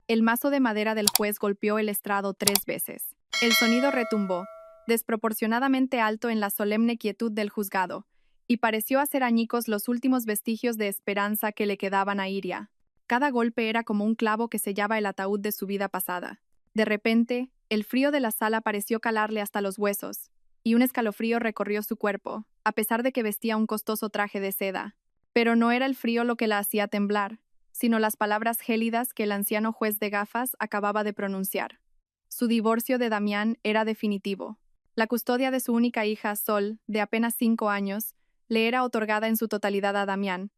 El mazo de madera del juez golpeó el estrado 3 veces. El sonido retumbó, desproporcionadamente alto en la solemne quietud del juzgado, y pareció hacer añicos los últimos vestigios de esperanza que le quedaban a Iria. Cada golpe era como un clavo que sellaba el ataúd de su vida pasada. De repente, el frío de la sala pareció calarle hasta los huesos, y un escalofrío recorrió su cuerpo, a pesar de que vestía un costoso traje de seda. Pero no era el frío lo que la hacía temblar, sino las palabras gélidas que el anciano juez de gafas acababa de pronunciar. Su divorcio de Damián era definitivo. La custodia de su única hija, Sol, de apenas 5 años, le era otorgada en su totalidad a Damián.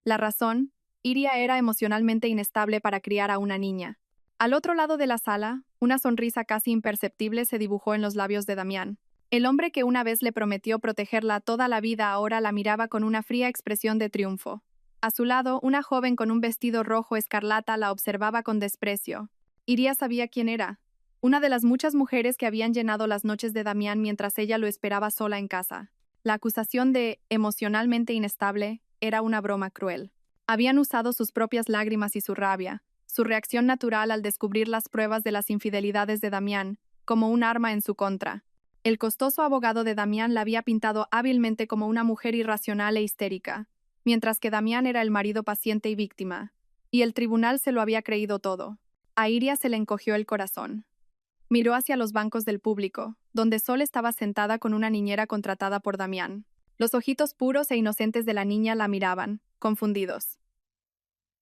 La razón: Iria era emocionalmente inestable para criar a una niña. Al otro lado de la sala, una sonrisa casi imperceptible se dibujó en los labios de Damián. El hombre que una vez le prometió protegerla toda la vida ahora la miraba con una fría expresión de triunfo. A su lado, una joven con un vestido rojo escarlata la observaba con desprecio. Iria sabía quién era. Una de las muchas mujeres que habían llenado las noches de Damián mientras ella lo esperaba sola en casa. La acusación de emocionalmente inestable era una broma cruel. Habían usado sus propias lágrimas y su rabia, su reacción natural al descubrir las pruebas de las infidelidades de Damián, como un arma en su contra. El costoso abogado de Damián la había pintado hábilmente como una mujer irracional e histérica, mientras que Damián era el marido paciente y víctima. Y el tribunal se lo había creído todo. A Iria se le encogió el corazón. Miró hacia los bancos del público, donde Sol estaba sentada con una niñera contratada por Damián. Los ojitos puros e inocentes de la niña la miraban, confundidos.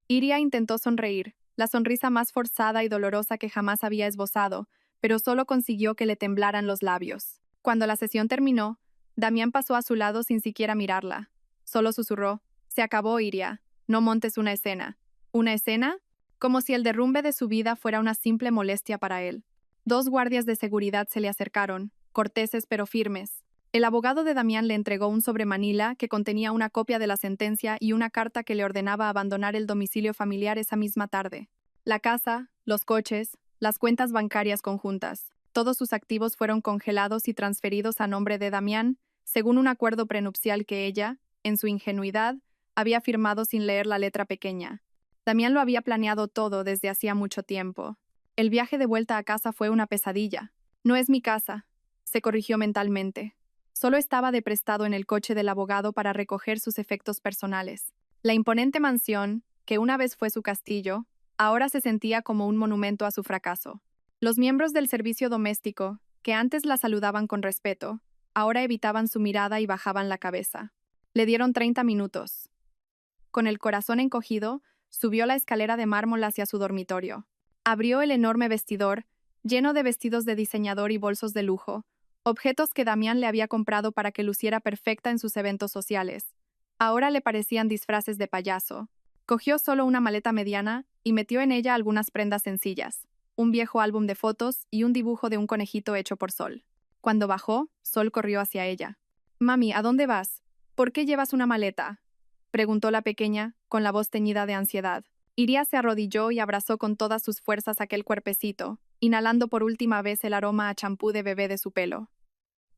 Iria intentó sonreír, la sonrisa más forzada y dolorosa que jamás había esbozado, pero solo consiguió que le temblaran los labios. Cuando la sesión terminó, Damián pasó a su lado sin siquiera mirarla. Solo susurró: «Se acabó, Iria. No montes una escena». ¿Una escena? Como si el derrumbe de su vida fuera una simple molestia para él. 2 guardias de seguridad se le acercaron, corteses pero firmes. El abogado de Damián le entregó un sobremanila que contenía una copia de la sentencia y una carta que le ordenaba abandonar el domicilio familiar esa misma tarde. La casa, los coches, las cuentas bancarias conjuntas, todos sus activos fueron congelados y transferidos a nombre de Damián, según un acuerdo prenupcial que ella, en su ingenuidad, había firmado sin leer la letra pequeña. Damián lo había planeado todo desde hacía mucho tiempo. El viaje de vuelta a casa fue una pesadilla. «No es mi casa», se corrigió mentalmente. Solo estaba de prestado en el coche del abogado para recoger sus efectos personales. La imponente mansión, que una vez fue su castillo, ahora se sentía como un monumento a su fracaso. Los miembros del servicio doméstico, que antes la saludaban con respeto, ahora evitaban su mirada y bajaban la cabeza. Le dieron 30 minutos. Con el corazón encogido, subió la escalera de mármol hacia su dormitorio. Abrió el enorme vestidor, lleno de vestidos de diseñador y bolsos de lujo, objetos que Damián le había comprado para que luciera perfecta en sus eventos sociales. Ahora le parecían disfraces de payaso. Cogió solo una maleta mediana y metió en ella algunas prendas sencillas, un viejo álbum de fotos y un dibujo de un conejito hecho por Sol. Cuando bajó, Sol corrió hacia ella. «Mami, ¿a dónde vas? ¿Por qué llevas una maleta?», preguntó la pequeña, con la voz teñida de ansiedad. Iria se arrodilló y abrazó con todas sus fuerzas aquel cuerpecito, inhalando por última vez el aroma a champú de bebé de su pelo.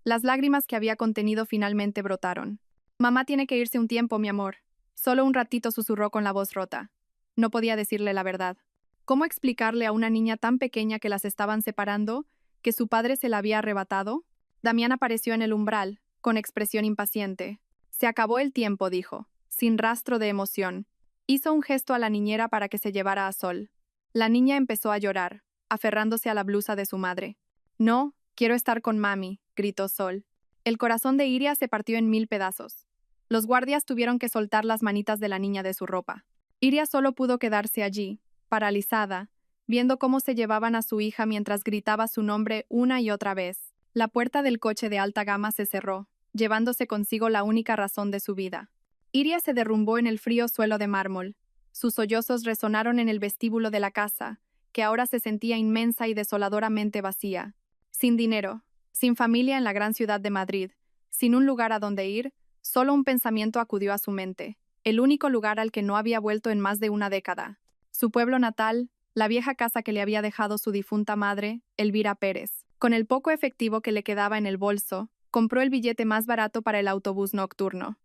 Las lágrimas que había contenido finalmente brotaron. «Mamá tiene que irse un tiempo, mi amor». Solo un ratito, susurró con la voz rota. No podía decirle la verdad. ¿Cómo explicarle a una niña tan pequeña que las estaban separando, que su padre se la había arrebatado? Damián apareció en el umbral, con expresión impaciente. «Se acabó el tiempo», dijo, sin rastro de emoción. Hizo un gesto a la niñera para que se llevara a Sol. La niña empezó a llorar, aferrándose a la blusa de su madre. «No, quiero estar con mami», gritó Sol. El corazón de Iria se partió en 1000 pedazos. Los guardias tuvieron que soltar las manitas de la niña de su ropa. Iria solo pudo quedarse allí, paralizada, viendo cómo se llevaban a su hija mientras gritaba su nombre una y otra vez. La puerta del coche de alta gama se cerró, llevándose consigo la única razón de su vida. Iria se derrumbó en el frío suelo de mármol. Sus sollozos resonaron en el vestíbulo de la casa, que ahora se sentía inmensa y desoladoramente vacía. Sin dinero, sin familia en la gran ciudad de Madrid, sin un lugar a donde ir, solo un pensamiento acudió a su mente, el único lugar al que no había vuelto en más de una década. Su pueblo natal, la vieja casa que le había dejado su difunta madre, Elvira Pérez. Con el poco efectivo que le quedaba en el bolso, compró el billete más barato para el autobús nocturno.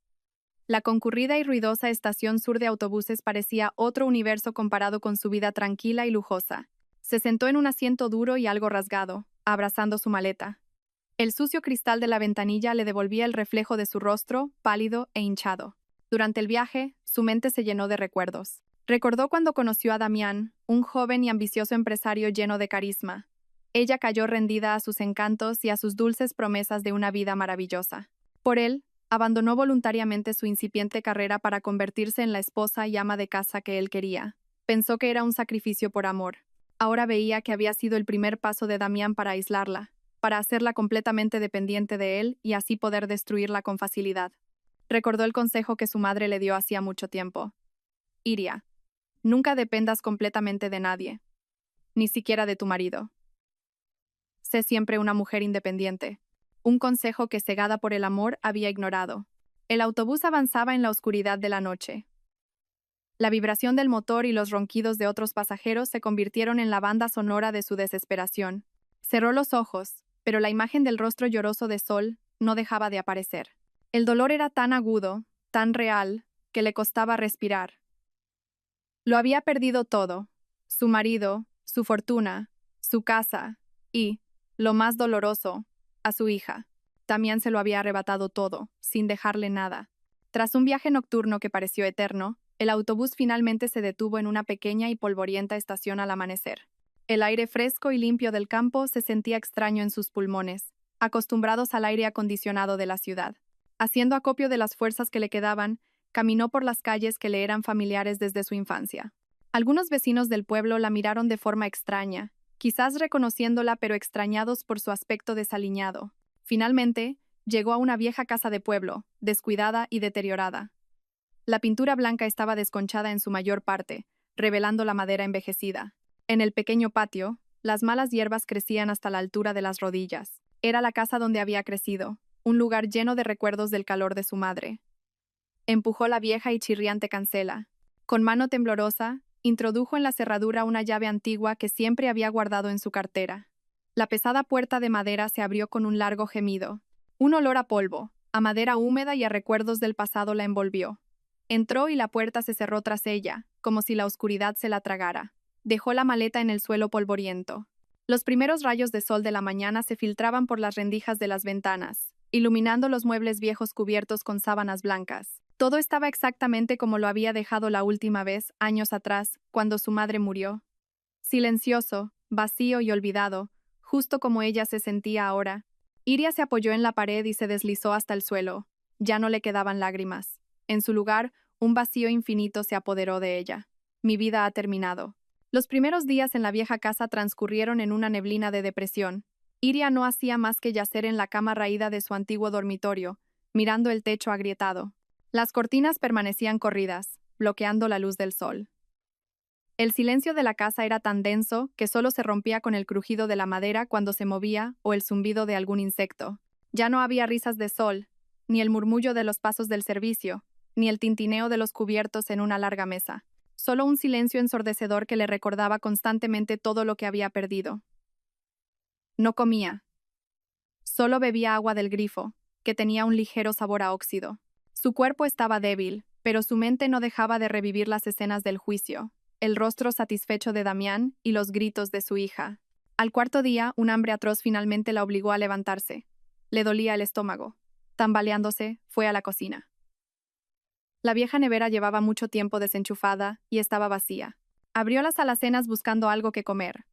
La concurrida y ruidosa estación sur de autobuses parecía otro universo comparado con su vida tranquila y lujosa. Se sentó en un asiento duro y algo rasgado, abrazando su maleta. El sucio cristal de la ventanilla le devolvía el reflejo de su rostro, pálido e hinchado. Durante el viaje, su mente se llenó de recuerdos. Recordó cuando conoció a Damián, un joven y ambicioso empresario lleno de carisma. Ella cayó rendida a sus encantos y a sus dulces promesas de una vida maravillosa. Por él, abandonó voluntariamente su incipiente carrera para convertirse en la esposa y ama de casa que él quería. Pensó que era un sacrificio por amor. Ahora veía que había sido el primer paso de Damián para aislarla, para hacerla completamente dependiente de él y así poder destruirla con facilidad. Recordó el consejo que su madre le dio hacía mucho tiempo. Iria, nunca dependas completamente de nadie, ni siquiera de tu marido. Sé siempre una mujer independiente. Un consejo que, cegada por el amor, había ignorado. El autobús avanzaba en la oscuridad de la noche. La vibración del motor y los ronquidos de otros pasajeros se convirtieron en la banda sonora de su desesperación. Cerró los ojos, pero la imagen del rostro lloroso de Sol no dejaba de aparecer. El dolor era tan agudo, tan real, que le costaba respirar. Lo había perdido todo: su marido, su fortuna, su casa y, lo más doloroso, a su hija. Damián se lo había arrebatado todo, sin dejarle nada. Tras un viaje nocturno que pareció eterno, el autobús finalmente se detuvo en una pequeña y polvorienta estación al amanecer. El aire fresco y limpio del campo se sentía extraño en sus pulmones, acostumbrados al aire acondicionado de la ciudad. Haciendo acopio de las fuerzas que le quedaban, caminó por las calles que le eran familiares desde su infancia. Algunos vecinos del pueblo la miraron de forma extraña, quizás reconociéndola pero extrañados por su aspecto desaliñado. Finalmente, llegó a una vieja casa de pueblo, descuidada y deteriorada. La pintura blanca estaba desconchada en su mayor parte, revelando la madera envejecida. En el pequeño patio, las malas hierbas crecían hasta la altura de las rodillas. Era la casa donde había crecido, un lugar lleno de recuerdos del calor de su madre. Empujó la vieja y chirriante cancela. Con mano temblorosa, introdujo en la cerradura una llave antigua que siempre había guardado en su cartera. La pesada puerta de madera se abrió con un largo gemido. Un olor a polvo, a madera húmeda y a recuerdos del pasado la envolvió. Entró y la puerta se cerró tras ella, como si la oscuridad se la tragara. Dejó la maleta en el suelo polvoriento. Los primeros rayos de sol de la mañana se filtraban por las rendijas de las ventanas, iluminando los muebles viejos cubiertos con sábanas blancas. Todo estaba exactamente como lo había dejado la última vez, años atrás, cuando su madre murió. Silencioso, vacío y olvidado, justo como ella se sentía ahora. Iria se apoyó en la pared y se deslizó hasta el suelo. Ya no le quedaban lágrimas. En su lugar, un vacío infinito se apoderó de ella. Mi vida ha terminado. Los primeros días en la vieja casa transcurrieron en una neblina de depresión. Iria no hacía más que yacer en la cama raída de su antiguo dormitorio, mirando el techo agrietado. Las cortinas permanecían corridas, bloqueando la luz del sol. El silencio de la casa era tan denso que solo se rompía con el crujido de la madera cuando se movía o el zumbido de algún insecto. Ya no había risas de Sol, ni el murmullo de los pasos del servicio, ni el tintineo de los cubiertos en una larga mesa. Solo un silencio ensordecedor que le recordaba constantemente todo lo que había perdido. No comía. Solo bebía agua del grifo, que tenía un ligero sabor a óxido. Su cuerpo estaba débil, pero su mente no dejaba de revivir las escenas del juicio, el rostro satisfecho de Damián y los gritos de su hija. Al cuarto día, un hambre atroz finalmente la obligó a levantarse. Le dolía el estómago. Tambaleándose, fue a la cocina. La vieja nevera llevaba mucho tiempo desenchufada y estaba vacía. Abrió las alacenas buscando algo que comer.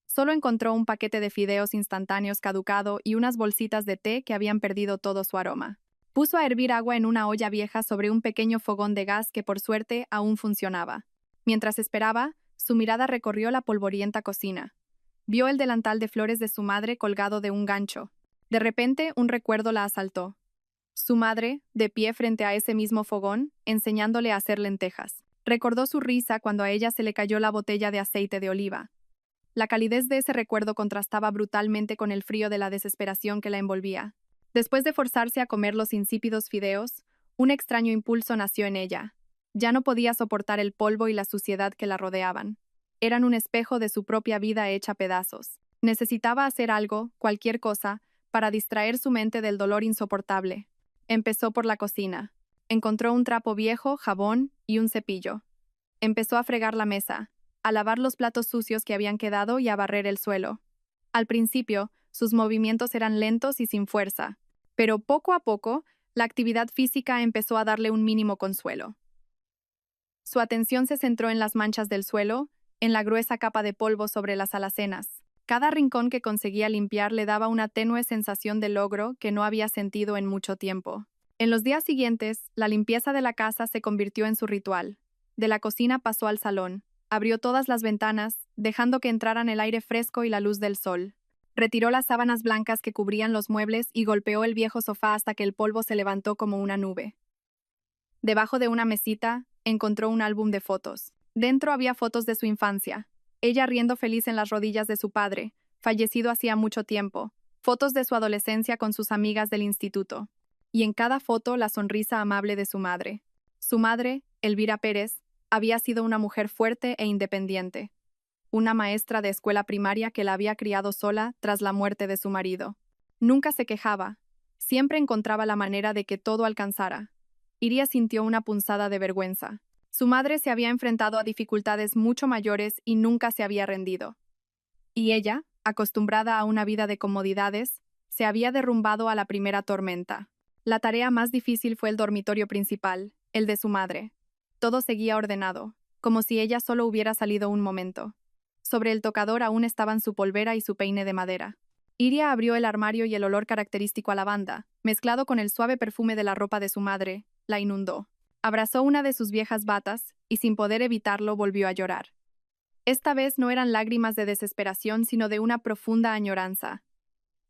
Solo encontró un paquete de fideos instantáneos caducado y unas bolsitas de té que habían perdido todo su aroma. Puso a hervir agua en una olla vieja sobre un pequeño fogón de gas que por suerte aún funcionaba. Mientras esperaba, su mirada recorrió la polvorienta cocina. Vio el delantal de flores de su madre colgado de un gancho. De repente, un recuerdo la asaltó. Su madre, de pie frente a ese mismo fogón, enseñándole a hacer lentejas. Recordó su risa cuando a ella se le cayó la botella de aceite de oliva. La calidez de ese recuerdo contrastaba brutalmente con el frío de la desesperación que la envolvía. Después de forzarse a comer los insípidos fideos, un extraño impulso nació en ella. Ya no podía soportar el polvo y la suciedad que la rodeaban. Eran un espejo de su propia vida hecha pedazos. Necesitaba hacer algo, cualquier cosa, para distraer su mente del dolor insoportable. Empezó por la cocina. Encontró un trapo viejo, jabón y un cepillo. Empezó a fregar la mesa, a lavar los platos sucios que habían quedado y a barrer el suelo. Al principio, sus movimientos eran lentos y sin fuerza, pero poco a poco, la actividad física empezó a darle un mínimo consuelo. Su atención se centró en las manchas del suelo, en la gruesa capa de polvo sobre las alacenas. Cada rincón que conseguía limpiar le daba una tenue sensación de logro que no había sentido en mucho tiempo. En los días siguientes, la limpieza de la casa se convirtió en su ritual. De la cocina pasó al salón. Abrió todas las ventanas, dejando que entraran el aire fresco y la luz del sol. Retiró las sábanas blancas que cubrían los muebles y golpeó el viejo sofá hasta que el polvo se levantó como una nube. Debajo de una mesita, encontró un álbum de fotos. Dentro había fotos de su infancia. Ella riendo feliz en las rodillas de su padre, fallecido hacía mucho tiempo. Fotos de su adolescencia con sus amigas del instituto. Y en cada foto la sonrisa amable de su madre. Su madre, Elvira Pérez, había sido una mujer fuerte e independiente. Una maestra de escuela primaria que la había criado sola tras la muerte de su marido. Nunca se quejaba. Siempre encontraba la manera de que todo alcanzara. Iria sintió una punzada de vergüenza. Su madre se había enfrentado a dificultades mucho mayores y nunca se había rendido. Y ella, acostumbrada a una vida de comodidades, se había derrumbado a la primera tormenta. La tarea más difícil fue el dormitorio principal, el de su madre. Todo seguía ordenado, como si ella solo hubiera salido un momento. Sobre el tocador aún estaban su polvera y su peine de madera. Iria abrió el armario y el olor característico a lavanda, mezclado con el suave perfume de la ropa de su madre, la inundó. Abrazó una de sus viejas batas y sin poder evitarlo volvió a llorar. Esta vez no eran lágrimas de desesperación, sino de una profunda añoranza.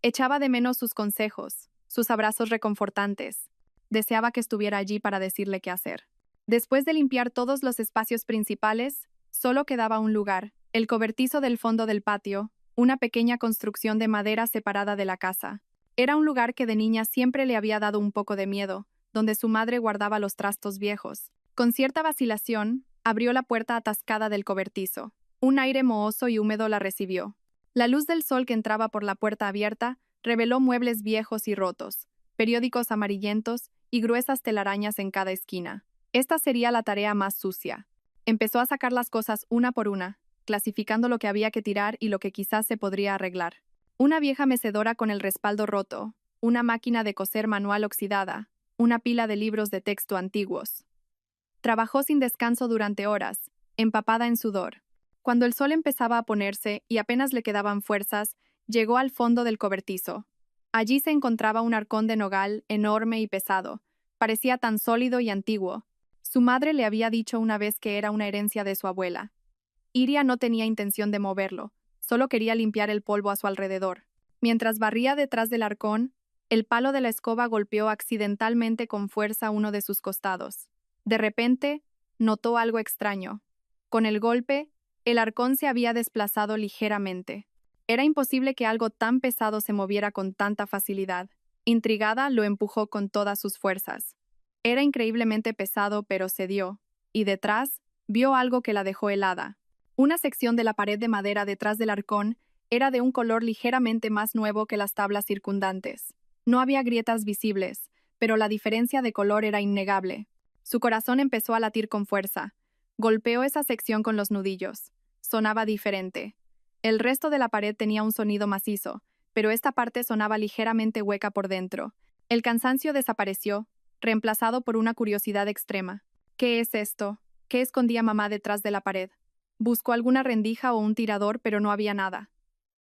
Echaba de menos sus consejos, sus abrazos reconfortantes. Deseaba que estuviera allí para decirle qué hacer. Después de limpiar todos los espacios principales, solo quedaba un lugar, el cobertizo del fondo del patio, una pequeña construcción de madera separada de la casa. Era un lugar que de niña siempre le había dado un poco de miedo, donde su madre guardaba los trastos viejos. Con cierta vacilación, abrió la puerta atascada del cobertizo. Un aire mohoso y húmedo la recibió. La luz del sol que entraba por la puerta abierta reveló muebles viejos y rotos, periódicos amarillentos y gruesas telarañas en cada esquina. Esta sería la tarea más sucia. Empezó a sacar las cosas una por una, clasificando lo que había que tirar y lo que quizás se podría arreglar. Una vieja mecedora con el respaldo roto, una máquina de coser manual oxidada, una pila de libros de texto antiguos. Trabajó sin descanso durante horas, empapada en sudor. Cuando el sol empezaba a ponerse y apenas le quedaban fuerzas, llegó al fondo del cobertizo. Allí se encontraba un arcón de nogal enorme y pesado. Parecía tan sólido y antiguo. Su madre le había dicho una vez que era una herencia de su abuela. Iria no tenía intención de moverlo, solo quería limpiar el polvo a su alrededor. Mientras barría detrás del arcón, el palo de la escoba golpeó accidentalmente con fuerza uno de sus costados. De repente, notó algo extraño. Con el golpe, el arcón se había desplazado ligeramente. Era imposible que algo tan pesado se moviera con tanta facilidad. Intrigada, lo empujó con todas sus fuerzas. Era increíblemente pesado, pero cedió, y detrás, vio algo que la dejó helada. Una sección de la pared de madera detrás del arcón era de un color ligeramente más nuevo que las tablas circundantes. No había grietas visibles, pero la diferencia de color era innegable. Su corazón empezó a latir con fuerza. Golpeó esa sección con los nudillos. Sonaba diferente. El resto de la pared tenía un sonido macizo, pero esta parte sonaba ligeramente hueca por dentro. El cansancio desapareció, reemplazado por una curiosidad extrema. ¿Qué es esto? ¿Qué escondía mamá detrás de la pared? Buscó alguna rendija o un tirador, pero no había nada.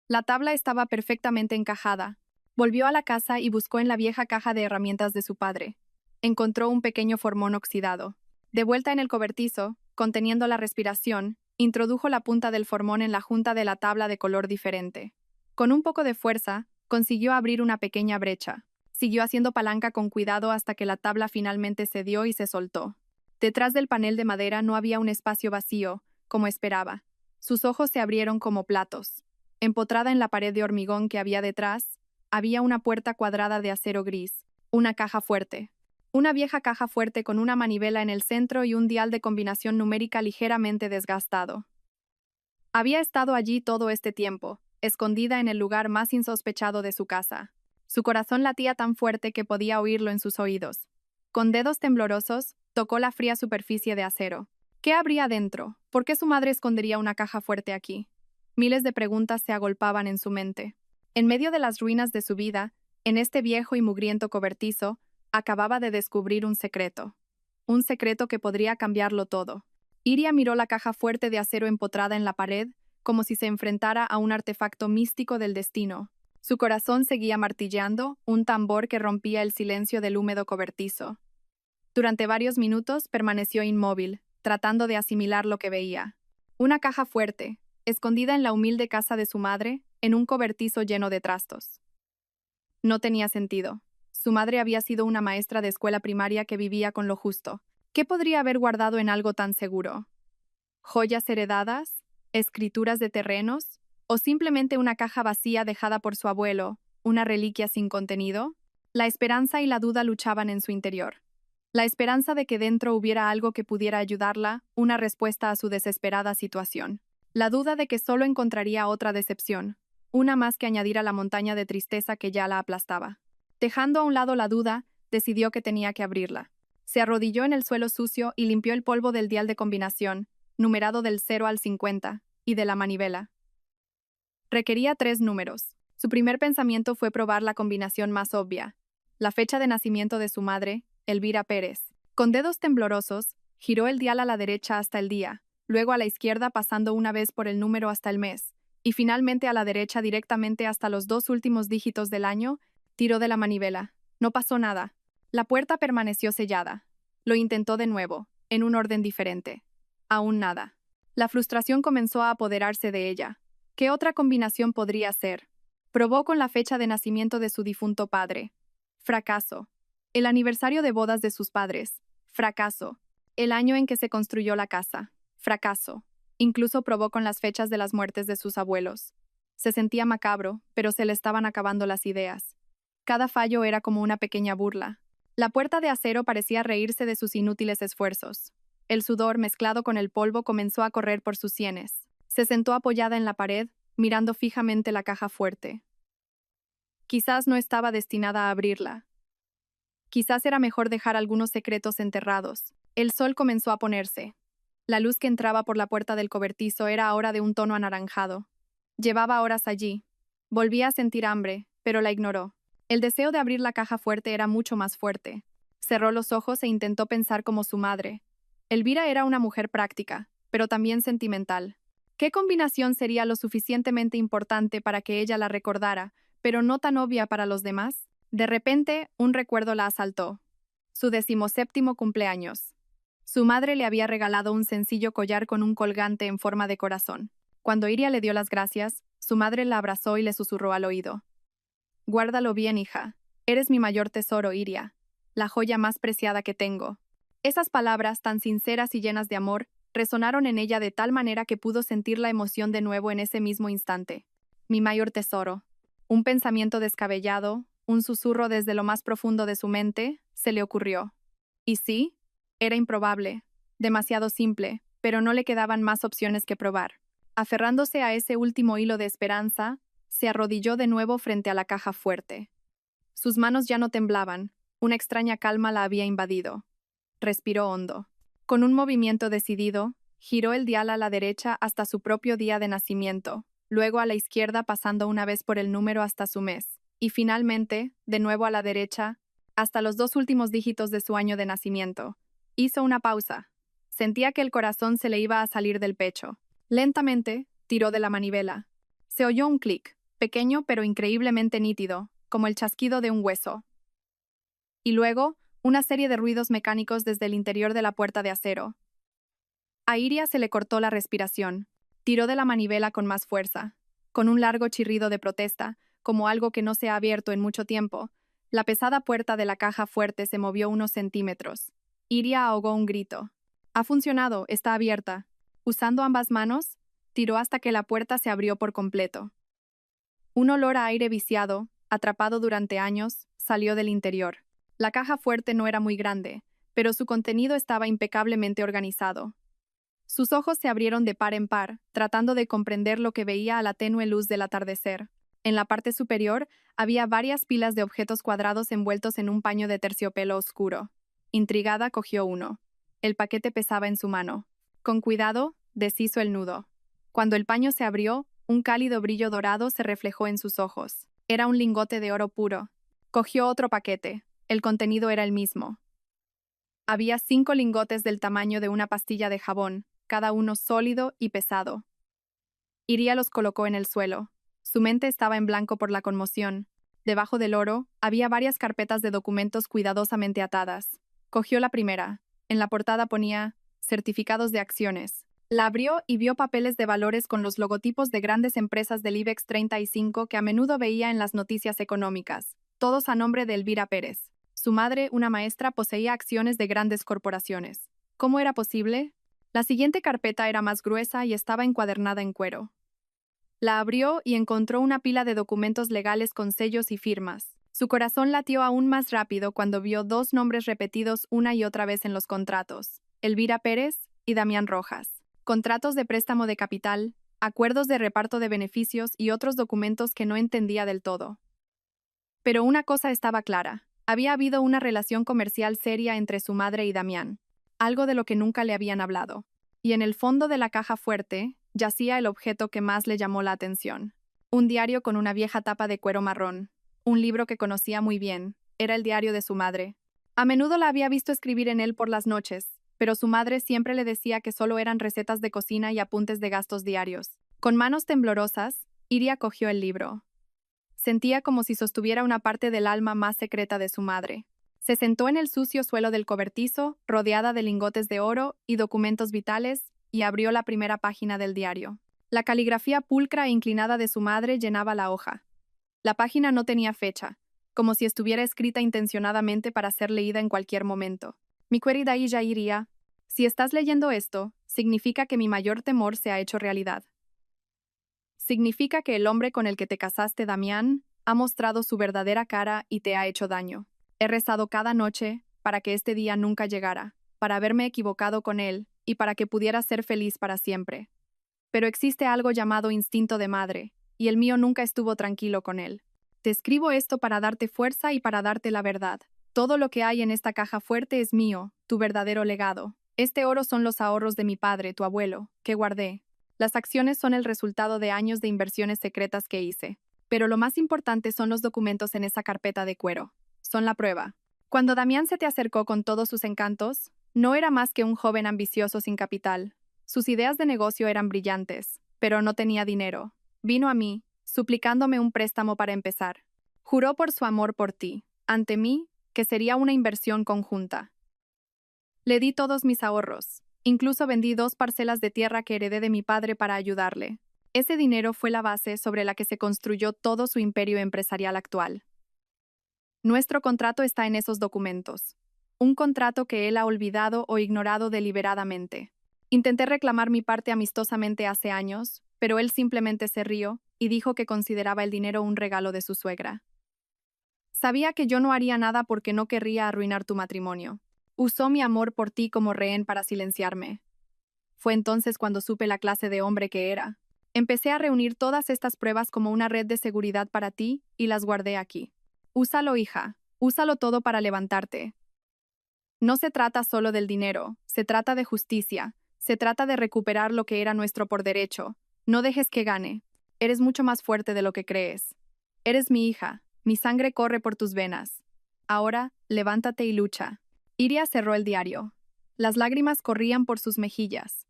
La tabla estaba perfectamente encajada. Volvió a la casa y buscó en la vieja caja de herramientas de su padre. Encontró un pequeño formón oxidado. De vuelta en el cobertizo, conteniendo la respiración, introdujo la punta del formón en la junta de la tabla de color diferente. Con un poco de fuerza, consiguió abrir una pequeña brecha. Siguió haciendo palanca con cuidado hasta que la tabla finalmente cedió y se soltó. Detrás del panel de madera no había un espacio vacío, como esperaba. Sus ojos se abrieron como platos. Empotrada en la pared de hormigón que había detrás, había una puerta cuadrada de acero gris, una caja fuerte. Una vieja caja fuerte con una manivela en el centro y un dial de combinación numérica ligeramente desgastado. Había estado allí todo este tiempo, escondida en el lugar más insospechado de su casa. Su corazón latía tan fuerte que podía oírlo en sus oídos. Con dedos temblorosos, tocó la fría superficie de acero. ¿Qué habría dentro? ¿Por qué su madre escondería una caja fuerte aquí? Miles de preguntas se agolpaban en su mente. En medio de las ruinas de su vida, en este viejo y mugriento cobertizo, acababa de descubrir un secreto. Un secreto que podría cambiarlo todo. Iria miró la caja fuerte de acero empotrada en la pared, como si se enfrentara a un artefacto místico del destino. Su corazón seguía martilleando, un tambor que rompía el silencio del húmedo cobertizo. Durante varios minutos permaneció inmóvil, tratando de asimilar lo que veía. Una caja fuerte, escondida en la humilde casa de su madre, en un cobertizo lleno de trastos. No tenía sentido. Su madre había sido una maestra de escuela primaria que vivía con lo justo. ¿Qué podría haber guardado en algo tan seguro? ¿Joyas heredadas? ¿Escrituras de terrenos? ¿O simplemente una caja vacía dejada por su abuelo, una reliquia sin contenido? La esperanza y la duda luchaban en su interior. La esperanza de que dentro hubiera algo que pudiera ayudarla, una respuesta a su desesperada situación. La duda de que solo encontraría otra decepción, una más que añadir a la montaña de tristeza que ya la aplastaba. Dejando a un lado la duda, decidió que tenía que abrirla. Se arrodilló en el suelo sucio y limpió el polvo del dial de combinación, numerado del 0 al 50, y de la manivela. Requería 3 números. Su primer pensamiento fue probar la combinación más obvia, la fecha de nacimiento de su madre, Elvira Pérez. Con dedos temblorosos, giró el dial a la derecha hasta el día, luego a la izquierda pasando una vez por el número hasta el mes, y finalmente a la derecha directamente hasta los 2 últimos dígitos del año, tiró de la manivela. No pasó nada. La puerta permaneció sellada. Lo intentó de nuevo, en un orden diferente. Aún nada. La frustración comenzó a apoderarse de ella. ¿Qué otra combinación podría ser? Probó con la fecha de nacimiento de su difunto padre. Fracaso. El aniversario de bodas de sus padres. Fracaso. El año en que se construyó la casa. Fracaso. Incluso probó con las fechas de las muertes de sus abuelos. Se sentía macabro, pero se le estaban acabando las ideas. Cada fallo era como una pequeña burla. La puerta de acero parecía reírse de sus inútiles esfuerzos. El sudor mezclado con el polvo comenzó a correr por sus sienes. Se sentó apoyada en la pared, mirando fijamente la caja fuerte. Quizás no estaba destinada a abrirla. Quizás era mejor dejar algunos secretos enterrados. El sol comenzó a ponerse. La luz que entraba por la puerta del cobertizo era ahora de un tono anaranjado. Llevaba horas allí. Volvía a sentir hambre, pero la ignoró. El deseo de abrir la caja fuerte era mucho más fuerte. Cerró los ojos e intentó pensar como su madre. Elvira era una mujer práctica, pero también sentimental. ¿Qué combinación sería lo suficientemente importante para que ella la recordara, pero no tan obvia para los demás? De repente, un recuerdo la asaltó. Su 17º cumpleaños. Su madre le había regalado un sencillo collar con un colgante en forma de corazón. Cuando Iria le dio las gracias, su madre la abrazó y le susurró al oído. Guárdalo bien, hija. Eres mi mayor tesoro, Iria. La joya más preciada que tengo. Esas palabras, tan sinceras y llenas de amor, resonaron en ella de tal manera que pudo sentir la emoción de nuevo en ese mismo instante. Mi mayor tesoro. Un pensamiento descabellado, un susurro desde lo más profundo de su mente, se le ocurrió. ¿Y sí? Era improbable, demasiado simple, pero no le quedaban más opciones que probar. Aferrándose a ese último hilo de esperanza, se arrodilló de nuevo frente a la caja fuerte. Sus manos ya no temblaban, una extraña calma la había invadido. Respiró hondo. Con un movimiento decidido, giró el dial a la derecha hasta su propio día de nacimiento, luego a la izquierda pasando una vez por el número hasta su mes, y finalmente, de nuevo a la derecha, hasta los 2 últimos dígitos de su año de nacimiento. Hizo una pausa. Sentía que el corazón se le iba a salir del pecho. Lentamente, tiró de la manivela. Se oyó un clic, pequeño pero increíblemente nítido, como el chasquido de un hueso. Y luego, una serie de ruidos mecánicos desde el interior de la puerta de acero. A Iria se le cortó la respiración. Tiró de la manivela con más fuerza. Con un largo chirrido de protesta, como algo que no se ha abierto en mucho tiempo, la pesada puerta de la caja fuerte se movió unos centímetros. Iria ahogó un grito. Ha funcionado, está abierta. Usando ambas manos, tiró hasta que la puerta se abrió por completo. Un olor a aire viciado, atrapado durante años, salió del interior. La caja fuerte no era muy grande, pero su contenido estaba impecablemente organizado. Sus ojos se abrieron de par en par, tratando de comprender lo que veía a la tenue luz del atardecer. En la parte superior había varias pilas de objetos cuadrados envueltos en un paño de terciopelo oscuro. Intrigada, cogió uno. El paquete pesaba en su mano. Con cuidado, deshizo el nudo. Cuando el paño se abrió, un cálido brillo dorado se reflejó en sus ojos. Era un lingote de oro puro. Cogió otro paquete. El contenido era el mismo. Había 5 lingotes del tamaño de una pastilla de jabón, cada uno sólido y pesado. Iría los colocó en el suelo. Su mente estaba en blanco por la conmoción. Debajo del oro, había varias carpetas de documentos cuidadosamente atadas. Cogió la primera. En la portada ponía certificados de acciones. La abrió y vio papeles de valores con los logotipos de grandes empresas del IBEX 35 que a menudo veía en las noticias económicas, todos a nombre de Elvira Pérez. Su madre, una maestra, poseía acciones de grandes corporaciones. ¿Cómo era posible? La siguiente carpeta era más gruesa y estaba encuadernada en cuero. La abrió y encontró una pila de documentos legales con sellos y firmas. Su corazón latió aún más rápido cuando vio 2 nombres repetidos una y otra vez en los contratos: Elvira Pérez y Damián Rojas. Contratos de préstamo de capital, acuerdos de reparto de beneficios y otros documentos que no entendía del todo. Pero una cosa estaba clara: había habido una relación comercial seria entre su madre y Damián, algo de lo que nunca le habían hablado. Y en el fondo de la caja fuerte yacía el objeto que más le llamó la atención: un diario con una vieja tapa de cuero marrón. Un libro que conocía muy bien. Era el diario de su madre. A menudo la había visto escribir en él por las noches, pero su madre siempre le decía que solo eran recetas de cocina y apuntes de gastos diarios. Con manos temblorosas, Iria cogió el libro. Sentía como si sostuviera una parte del alma más secreta de su madre. Se sentó en el sucio suelo del cobertizo, rodeada de lingotes de oro y documentos vitales, y abrió la primera página del diario. La caligrafía pulcra e inclinada de su madre llenaba la hoja. La página no tenía fecha, como si estuviera escrita intencionadamente para ser leída en cualquier momento. Mi querida Illa Iria, si estás leyendo esto, significa que mi mayor temor se ha hecho realidad. Significa que el hombre con el que te casaste, Damián, ha mostrado su verdadera cara y te ha hecho daño. He rezado cada noche para que este día nunca llegara, para haberme equivocado con él y para que pudiera ser feliz para siempre. Pero existe algo llamado instinto de madre, y el mío nunca estuvo tranquilo con él. Te escribo esto para darte fuerza y para darte la verdad. Todo lo que hay en esta caja fuerte es mío, tu verdadero legado. Este oro son los ahorros de mi padre, tu abuelo, que guardé. Las acciones son el resultado de años de inversiones secretas que hice. Pero lo más importante son los documentos en esa carpeta de cuero. Son la prueba. Cuando Damián se te acercó con todos sus encantos, no era más que un joven ambicioso sin capital. Sus ideas de negocio eran brillantes, pero no tenía dinero. Vino a mí, suplicándome un préstamo para empezar. Juró por su amor por ti, ante mí, que sería una inversión conjunta. Le di todos mis ahorros. Incluso vendí 2 parcelas de tierra que heredé de mi padre para ayudarle. Ese dinero fue la base sobre la que se construyó todo su imperio empresarial actual. Nuestro contrato está en esos documentos. Un contrato que él ha olvidado o ignorado deliberadamente. Intenté reclamar mi parte amistosamente hace años, pero él simplemente se rió y dijo que consideraba el dinero un regalo de su suegra. Sabía que yo no haría nada porque no querría arruinar tu matrimonio. Usó mi amor por ti como rehén para silenciarme. Fue entonces cuando supe la clase de hombre que era. Empecé a reunir todas estas pruebas como una red de seguridad para ti y las guardé aquí. Úsalo, hija. Úsalo todo para levantarte. No se trata solo del dinero, se trata de justicia. Se trata de recuperar lo que era nuestro por derecho. No dejes que gane. Eres mucho más fuerte de lo que crees. Eres mi hija. Mi sangre corre por tus venas. Ahora, levántate y lucha. Iria cerró el diario. Las lágrimas corrían por sus mejillas.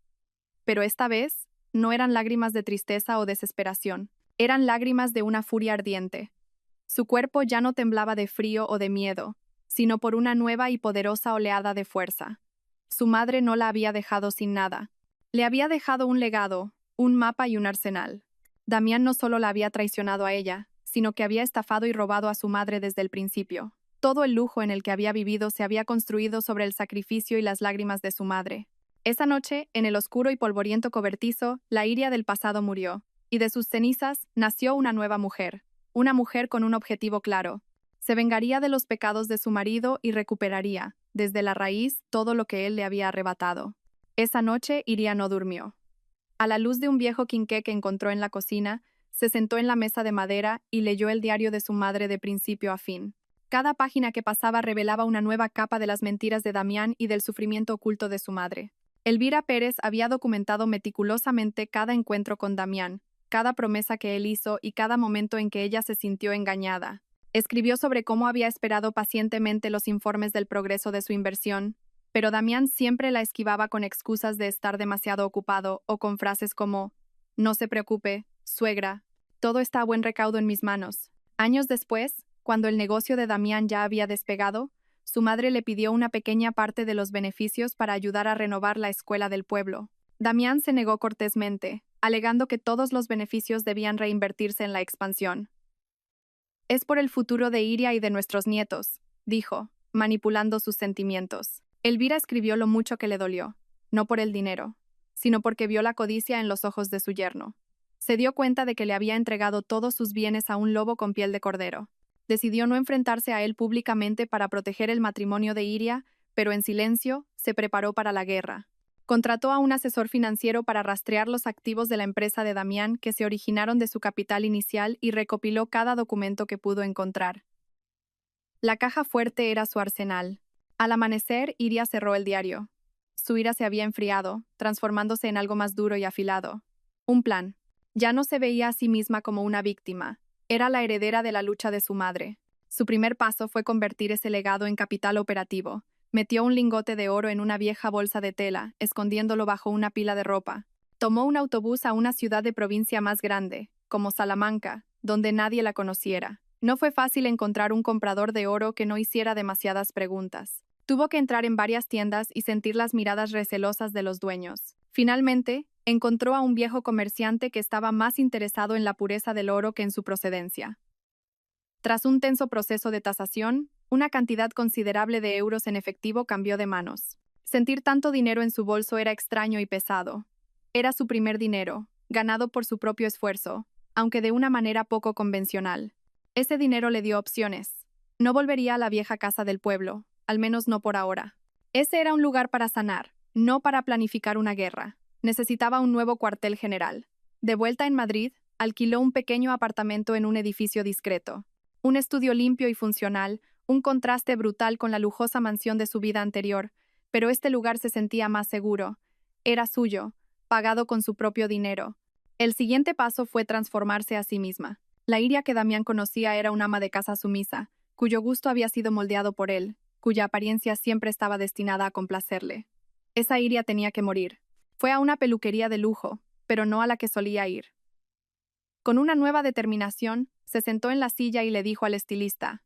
Pero esta vez, no eran lágrimas de tristeza o desesperación. Eran lágrimas de una furia ardiente. Su cuerpo ya no temblaba de frío o de miedo, sino por una nueva y poderosa oleada de fuerza. Su madre no la había dejado sin nada. Le había dejado un legado, un mapa y un arsenal. Damián no solo la había traicionado a ella, sino que había estafado y robado a su madre desde el principio. Todo el lujo en el que había vivido se había construido sobre el sacrificio y las lágrimas de su madre. Esa noche, en el oscuro y polvoriento cobertizo, la Iria del pasado murió, y de sus cenizas nació una nueva mujer. Una mujer con un objetivo claro. Se vengaría de los pecados de su marido y recuperaría, desde la raíz, todo lo que él le había arrebatado. Esa noche, Iria no durmió. A la luz de un viejo quinqué que encontró en la cocina, se sentó en la mesa de madera y leyó el diario de su madre de principio a fin. Cada página que pasaba revelaba una nueva capa de las mentiras de Damián y del sufrimiento oculto de su madre. Elvira Pérez había documentado meticulosamente cada encuentro con Damián, cada promesa que él hizo y cada momento en que ella se sintió engañada. Escribió sobre cómo había esperado pacientemente los informes del progreso de su inversión, pero Damián siempre la esquivaba con excusas de estar demasiado ocupado o con frases como: «No se preocupe, suegra, todo está a buen recaudo en mis manos». Años después, cuando el negocio de Damián ya había despegado, su madre le pidió una pequeña parte de los beneficios para ayudar a renovar la escuela del pueblo. Damián se negó cortésmente, alegando que todos los beneficios debían reinvertirse en la expansión. «Es por el futuro de Iria y de nuestros nietos», dijo, manipulando sus sentimientos. Elvira escribió lo mucho que le dolió, no por el dinero, sino porque vio la codicia en los ojos de su yerno. Se dio cuenta de que le había entregado todos sus bienes a un lobo con piel de cordero. Decidió no enfrentarse a él públicamente para proteger el matrimonio de Iria, pero en silencio se preparó para la guerra. Contrató a un asesor financiero para rastrear los activos de la empresa de Damián que se originaron de su capital inicial y recopiló cada documento que pudo encontrar. La caja fuerte era su arsenal. Al amanecer, Iria cerró el diario. Su ira se había enfriado, transformándose en algo más duro y afilado. Un plan. Ya no se veía a sí misma como una víctima. Era la heredera de la lucha de su madre. Su primer paso fue convertir ese legado en capital operativo. Metió un lingote de oro en una vieja bolsa de tela, escondiéndolo bajo una pila de ropa. Tomó un autobús a una ciudad de provincia más grande, como Salamanca, donde nadie la conociera. No fue fácil encontrar un comprador de oro que no hiciera demasiadas preguntas. Tuvo que entrar en varias tiendas y sentir las miradas recelosas de los dueños. Finalmente, encontró a un viejo comerciante que estaba más interesado en la pureza del oro que en su procedencia. Tras un tenso proceso de tasación, una cantidad considerable de euros en efectivo cambió de manos. Sentir tanto dinero en su bolso era extraño y pesado. Era su primer dinero, ganado por su propio esfuerzo, aunque de una manera poco convencional. Ese dinero le dio opciones. No volvería a la vieja casa del pueblo, al menos no por ahora. Ese era un lugar para sanar, no para planificar una guerra. Necesitaba un nuevo cuartel general. De vuelta en Madrid, alquiló un pequeño apartamento en un edificio discreto. Un estudio limpio y funcional, un contraste brutal con la lujosa mansión de su vida anterior, pero este lugar se sentía más seguro. Era suyo, pagado con su propio dinero. El siguiente paso fue transformarse a sí misma. La Iria que Damián conocía era un ama de casa sumisa, cuyo gusto había sido moldeado por él, cuya apariencia siempre estaba destinada a complacerle. Esa Iria tenía que morir. Fue a una peluquería de lujo, pero no a la que solía ir. Con una nueva determinación, se sentó en la silla y le dijo al estilista: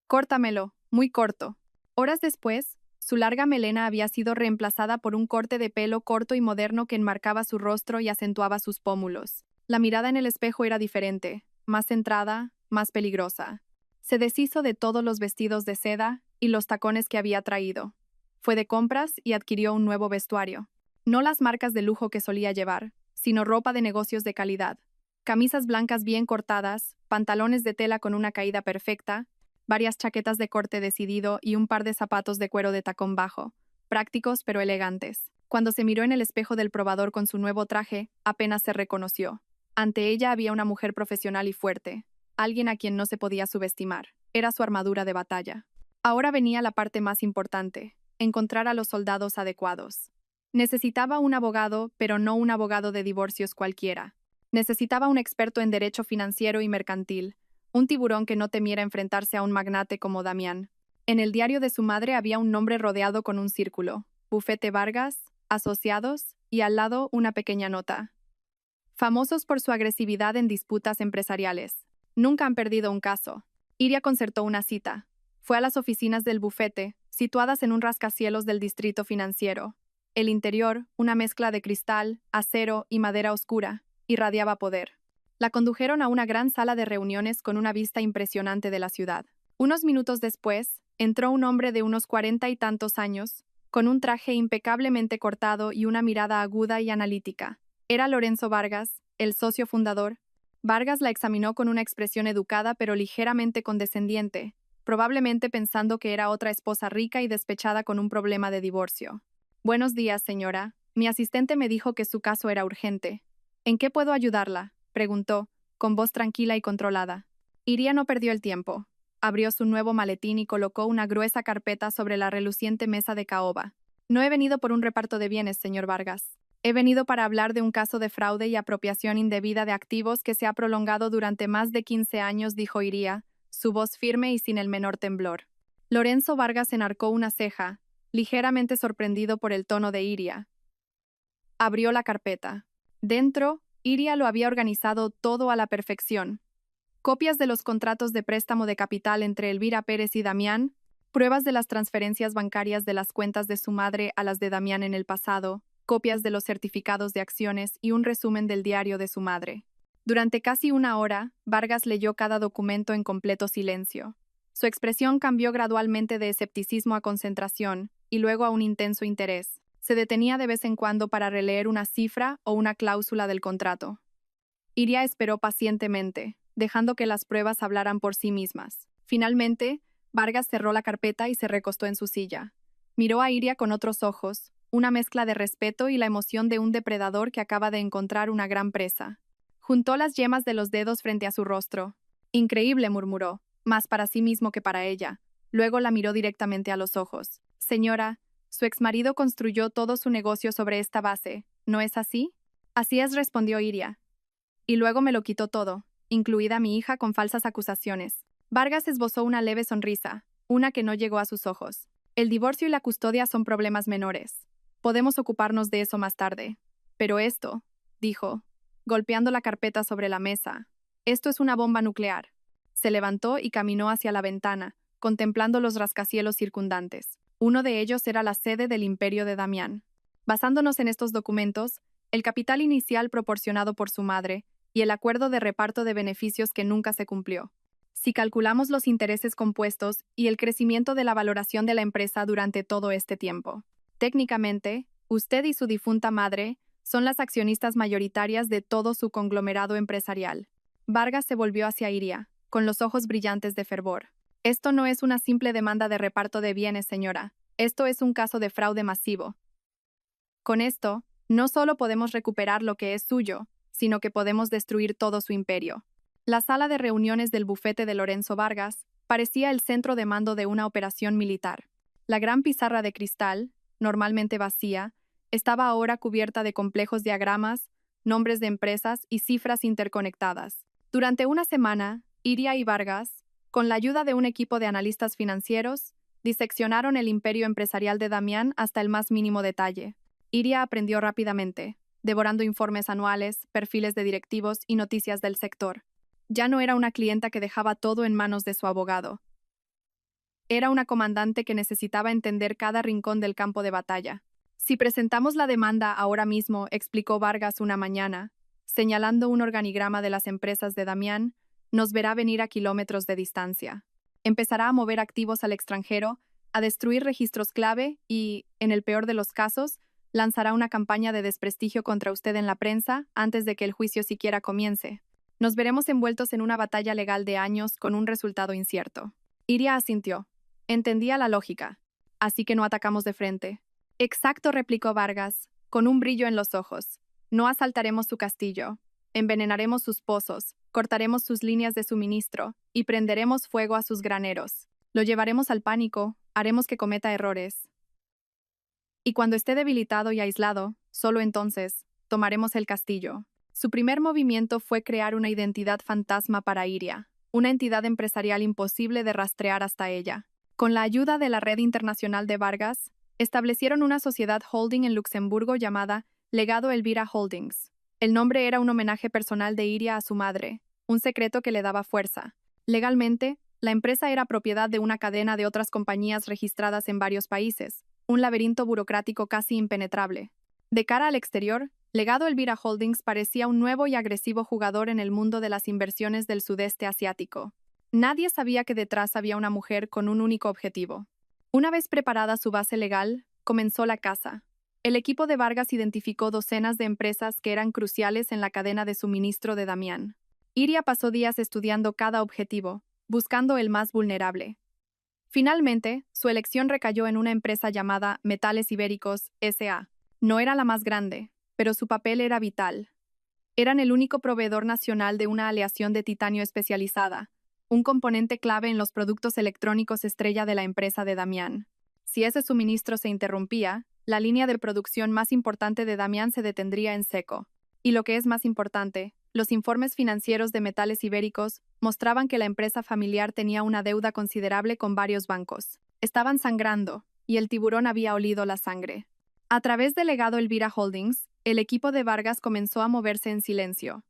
«Córtamelo, muy corto». Horas después, su larga melena había sido reemplazada por un corte de pelo corto y moderno que enmarcaba su rostro y acentuaba sus pómulos. La mirada en el espejo era diferente, más centrada, más peligrosa. Se deshizo de todos los vestidos de seda y los tacones que había traído. Fue de compras y adquirió un nuevo vestuario. No las marcas de lujo que solía llevar, sino ropa de negocios de calidad. Camisas blancas bien cortadas, pantalones de tela con una caída perfecta, varias chaquetas de corte decidido y un par de zapatos de cuero de tacón bajo, prácticos pero elegantes. Cuando se miró en el espejo del probador con su nuevo traje, apenas se reconoció. Ante ella había una mujer profesional y fuerte, alguien a quien no se podía subestimar. Era su armadura de batalla. Ahora venía la parte más importante: encontrar a los soldados adecuados. Necesitaba un abogado, pero no un abogado de divorcios cualquiera. Necesitaba un experto en derecho financiero y mercantil, un tiburón que no temiera enfrentarse a un magnate como Damián. En el diario de su madre había un nombre rodeado con un círculo: Bufete Vargas, asociados, y al lado una pequeña nota: famosos por su agresividad en disputas empresariales. Nunca han perdido un caso. Iria concertó una cita. Fue a las oficinas del bufete, situadas en un rascacielos del distrito financiero. El interior, una mezcla de cristal, acero y madera oscura, irradiaba poder. La condujeron a una gran sala de reuniones con una vista impresionante de la ciudad. Unos minutos después, entró un hombre de unos 40 y tantos años, con un traje impecablemente cortado y una mirada aguda y analítica. Era Lorenzo Vargas, el socio fundador. Vargas la examinó con una expresión educada pero ligeramente condescendiente, probablemente pensando que era otra esposa rica y despechada con un problema de divorcio. «Buenos días, señora. Mi asistente me dijo que su caso era urgente. ¿En qué puedo ayudarla?», preguntó, con voz tranquila y controlada. Iria no perdió el tiempo. Abrió su nuevo maletín y colocó una gruesa carpeta sobre la reluciente mesa de caoba. No he venido por un reparto de bienes, señor Vargas. He venido para hablar de un caso de fraude y apropiación indebida de activos que se ha prolongado durante más de 15 años, dijo Iría, su voz firme y sin el menor temblor. Lorenzo Vargas enarcó una ceja, ligeramente sorprendido por el tono de Iria. Abrió la carpeta. Dentro, Iria lo había organizado todo a la perfección. Copias de los contratos de préstamo de capital entre Elvira Pérez y Damián, pruebas de las transferencias bancarias de las cuentas de su madre a las de Damián en el pasado, copias de los certificados de acciones y un resumen del diario de su madre. Durante casi una hora, Vargas leyó cada documento en completo silencio. Su expresión cambió gradualmente de escepticismo a concentración y luego a un intenso interés. Se detenía de vez en cuando para releer una cifra o una cláusula del contrato. Iria esperó pacientemente, dejando que las pruebas hablaran por sí mismas. Finalmente, Vargas cerró la carpeta y se recostó en su silla. Miró a Iria con otros ojos, una mezcla de respeto y la emoción de un depredador que acaba de encontrar una gran presa. Juntó las yemas de los dedos frente a su rostro. Increíble, murmuró, más para sí mismo que para ella. Luego la miró directamente a los ojos. Señora, su exmarido construyó todo su negocio sobre esta base, ¿no es así? Así es, respondió Iria. Y luego me lo quitó todo, incluida mi hija, con falsas acusaciones. Vargas esbozó una leve sonrisa, una que no llegó a sus ojos. El divorcio y la custodia son problemas menores. Podemos ocuparnos de eso más tarde. Pero esto, dijo, golpeando la carpeta sobre la mesa, esto es una bomba nuclear. Se levantó y caminó hacia la ventana, contemplando los rascacielos circundantes. Uno de ellos era la sede del Imperio de Damián. Basándonos en estos documentos, el capital inicial proporcionado por su madre y el acuerdo de reparto de beneficios que nunca se cumplió. Si calculamos los intereses compuestos y el crecimiento de la valoración de la empresa durante todo este tiempo. Técnicamente, usted y su difunta madre son las accionistas mayoritarias de todo su conglomerado empresarial. Vargas se volvió hacia Iria, con los ojos brillantes de fervor. Esto no es una simple demanda de reparto de bienes, señora. Esto es un caso de fraude masivo. Con esto, no solo podemos recuperar lo que es suyo, sino que podemos destruir todo su imperio. La sala de reuniones del bufete de Lorenzo Vargas parecía el centro de mando de una operación militar. La gran pizarra de cristal, normalmente vacía, estaba ahora cubierta de complejos diagramas, nombres de empresas y cifras interconectadas. Durante una semana, Iria y Vargas, con la ayuda de un equipo de analistas financieros, diseccionaron el imperio empresarial de Damián hasta el más mínimo detalle. Iria aprendió rápidamente, devorando informes anuales, perfiles de directivos y noticias del sector. Ya no era una clienta que dejaba todo en manos de su abogado. Era una comandante que necesitaba entender cada rincón del campo de batalla. Si presentamos la demanda ahora mismo, explicó Vargas una mañana, señalando un organigrama de las empresas de Damián, nos verá venir a kilómetros de distancia. Empezará a mover activos al extranjero, a destruir registros clave y, en el peor de los casos, lanzará una campaña de desprestigio contra usted en la prensa antes de que el juicio siquiera comience. Nos veremos envueltos en una batalla legal de años con un resultado incierto. Iria asintió. Entendía la lógica. Así que no atacamos de frente. Exacto, replicó Vargas, con un brillo en los ojos. No asaltaremos su castillo. Envenenaremos sus pozos, cortaremos sus líneas de suministro y prenderemos fuego a sus graneros. Lo llevaremos al pánico, haremos que cometa errores. Y cuando esté debilitado y aislado, solo entonces, tomaremos el castillo. Su primer movimiento fue crear una identidad fantasma para Iria, una entidad empresarial imposible de rastrear hasta ella. Con la ayuda de la red internacional de Vargas, establecieron una sociedad holding en Luxemburgo llamada Legado Elvira Holdings. El nombre era un homenaje personal de Iria a su madre, un secreto que le daba fuerza. Legalmente, la empresa era propiedad de una cadena de otras compañías registradas en varios países, un laberinto burocrático casi impenetrable. De cara al exterior, Legado Elvira Holdings parecía un nuevo y agresivo jugador en el mundo de las inversiones del sudeste asiático. Nadie sabía que detrás había una mujer con un único objetivo. Una vez preparada su base legal, comenzó la caza. El equipo de Vargas identificó docenas de empresas que eran cruciales en la cadena de suministro de Damián. Iria pasó días estudiando cada objetivo, buscando el más vulnerable. Finalmente, su elección recayó en una empresa llamada Metales Ibéricos S.A. No era la más grande, pero su papel era vital. Eran el único proveedor nacional de una aleación de titanio especializada, un componente clave en los productos electrónicos estrella de la empresa de Damián. Si ese suministro se interrumpía, la línea de producción más importante de Damián se detendría en seco. Y lo que es más importante, los informes financieros de Metales Ibéricos mostraban que la empresa familiar tenía una deuda considerable con varios bancos. Estaban sangrando, y el tiburón había olido la sangre. A través del legado Elvira Holdings, el equipo de Vargas comenzó a moverse en silencio.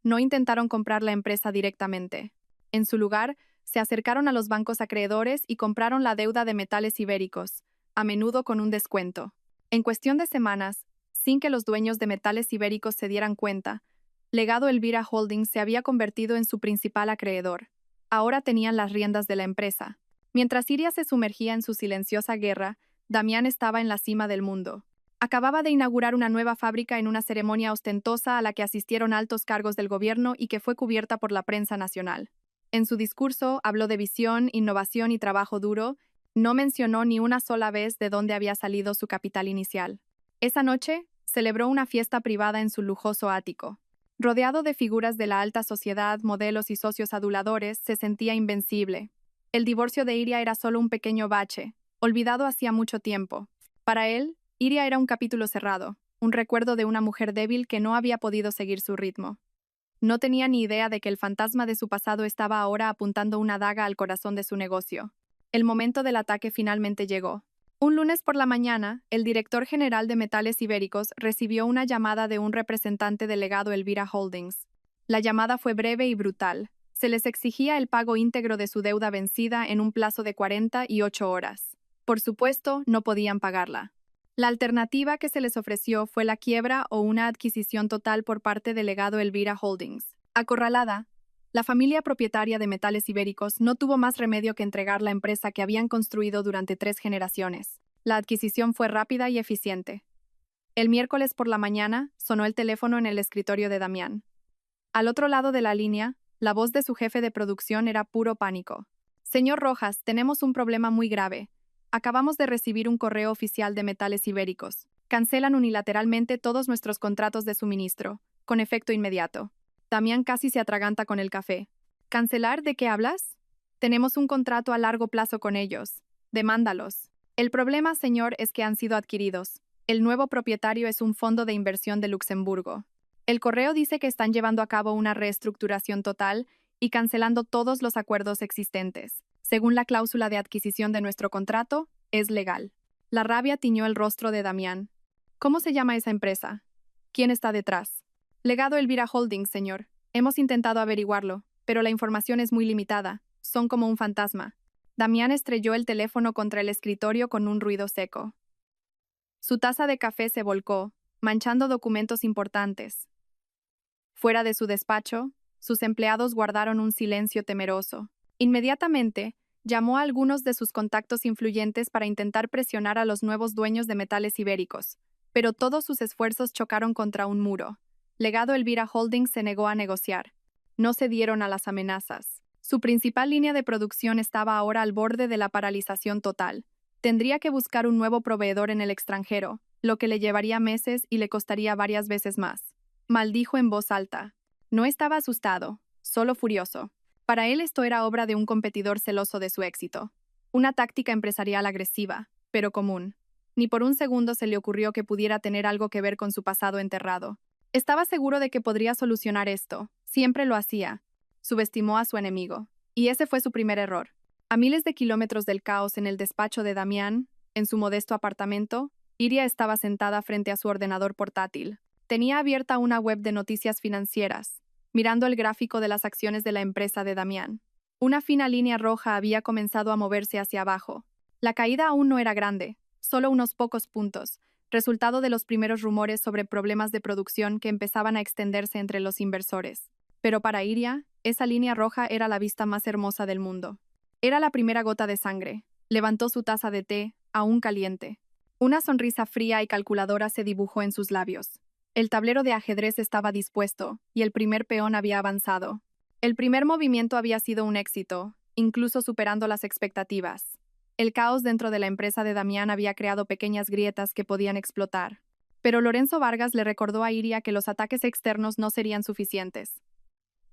No intentaron comprar la empresa directamente. En su lugar, se acercaron a los bancos acreedores y compraron la deuda de Metales Ibéricos, a menudo con un descuento. En cuestión de semanas, sin que los dueños de Metales Ibéricos se dieran cuenta, Legado Elvira Holdings se había convertido en su principal acreedor. Ahora tenían las riendas de la empresa. Mientras Iria se sumergía en su silenciosa guerra, Damián estaba en la cima del mundo. Acababa de inaugurar una nueva fábrica en una ceremonia ostentosa a la que asistieron altos cargos del gobierno y que fue cubierta por la prensa nacional. En su discurso habló de visión, innovación y trabajo duro. No mencionó ni una sola vez de dónde había salido su capital inicial. Esa noche, celebró una fiesta privada en su lujoso ático. Rodeado de figuras de la alta sociedad, modelos y socios aduladores, se sentía invencible. El divorcio de Iria era solo un pequeño bache, olvidado hacía mucho tiempo. Para él, Iria era un capítulo cerrado, un recuerdo de una mujer débil que no había podido seguir su ritmo. No tenía ni idea de que el fantasma de su pasado estaba ahora apuntando una daga al corazón de su negocio. El momento del ataque finalmente llegó. Un lunes por la mañana, el director general de Metales Ibéricos recibió una llamada de un representante del legado Elvira Holdings. La llamada fue breve y brutal. Se les exigía el pago íntegro de su deuda vencida en un plazo de 48 horas. Por supuesto, no podían pagarla. La alternativa que se les ofreció fue la quiebra o una adquisición total por parte del legado Elvira Holdings. Acorralada, la familia propietaria de Metales Ibéricos no tuvo más remedio que entregar la empresa que habían construido durante 3 generaciones. La adquisición fue rápida y eficiente. El miércoles por la mañana, sonó el teléfono en el escritorio de Damián. Al otro lado de la línea, la voz de su jefe de producción era puro pánico. Señor Rojas, tenemos un problema muy grave. Acabamos de recibir un correo oficial de Metales Ibéricos. Cancelan unilateralmente todos nuestros contratos de suministro, con efecto inmediato. Damián casi se atraganta con el café. ¿Cancelar? ¿De qué hablas? Tenemos un contrato a largo plazo con ellos. Demándalos. El problema, señor, es que han sido adquiridos. El nuevo propietario es un fondo de inversión de Luxemburgo. El correo dice que están llevando a cabo una reestructuración total y cancelando todos los acuerdos existentes. Según la cláusula de adquisición de nuestro contrato, es legal. La rabia tiñó el rostro de Damián. ¿Cómo se llama esa empresa? ¿Quién está detrás? Legado Elvira Holdings, señor. Hemos intentado averiguarlo, pero la información es muy limitada. Son como un fantasma. Damián estrelló el teléfono contra el escritorio con un ruido seco. Su taza de café se volcó, manchando documentos importantes. Fuera de su despacho, sus empleados guardaron un silencio temeroso. Inmediatamente, llamó a algunos de sus contactos influyentes para intentar presionar a los nuevos dueños de Metales Ibéricos, pero todos sus esfuerzos chocaron contra un muro. Legado Elvira Holdings se negó a negociar. No cedieron a las amenazas. Su principal línea de producción estaba ahora al borde de la paralización total. Tendría que buscar un nuevo proveedor en el extranjero, lo que le llevaría meses y le costaría varias veces más. Maldijo en voz alta. No estaba asustado, solo furioso. Para él esto era obra de un competidor celoso de su éxito. Una táctica empresarial agresiva, pero común. Ni por un segundo se le ocurrió que pudiera tener algo que ver con su pasado enterrado. Estaba seguro de que podría solucionar esto. Siempre lo hacía. Subestimó a su enemigo. Y ese fue su primer error. A miles de kilómetros del caos en el despacho de Damián, en su modesto apartamento, Iria estaba sentada frente a su ordenador portátil. Tenía abierta una web de noticias financieras, mirando el gráfico de las acciones de la empresa de Damián. Una fina línea roja había comenzado a moverse hacia abajo. La caída aún no era grande, solo unos pocos puntos, resultado de los primeros rumores sobre problemas de producción que empezaban a extenderse entre los inversores. Pero para Iria, esa línea roja era la vista más hermosa del mundo. Era la primera gota de sangre. Levantó su taza de té, aún caliente. Una sonrisa fría y calculadora se dibujó en sus labios. El tablero de ajedrez estaba dispuesto, y el primer peón había avanzado. El primer movimiento había sido un éxito, incluso superando las expectativas. El caos dentro de la empresa de Damián había creado pequeñas grietas que podían explotar. Pero Lorenzo Vargas le recordó a Iria que los ataques externos no serían suficientes.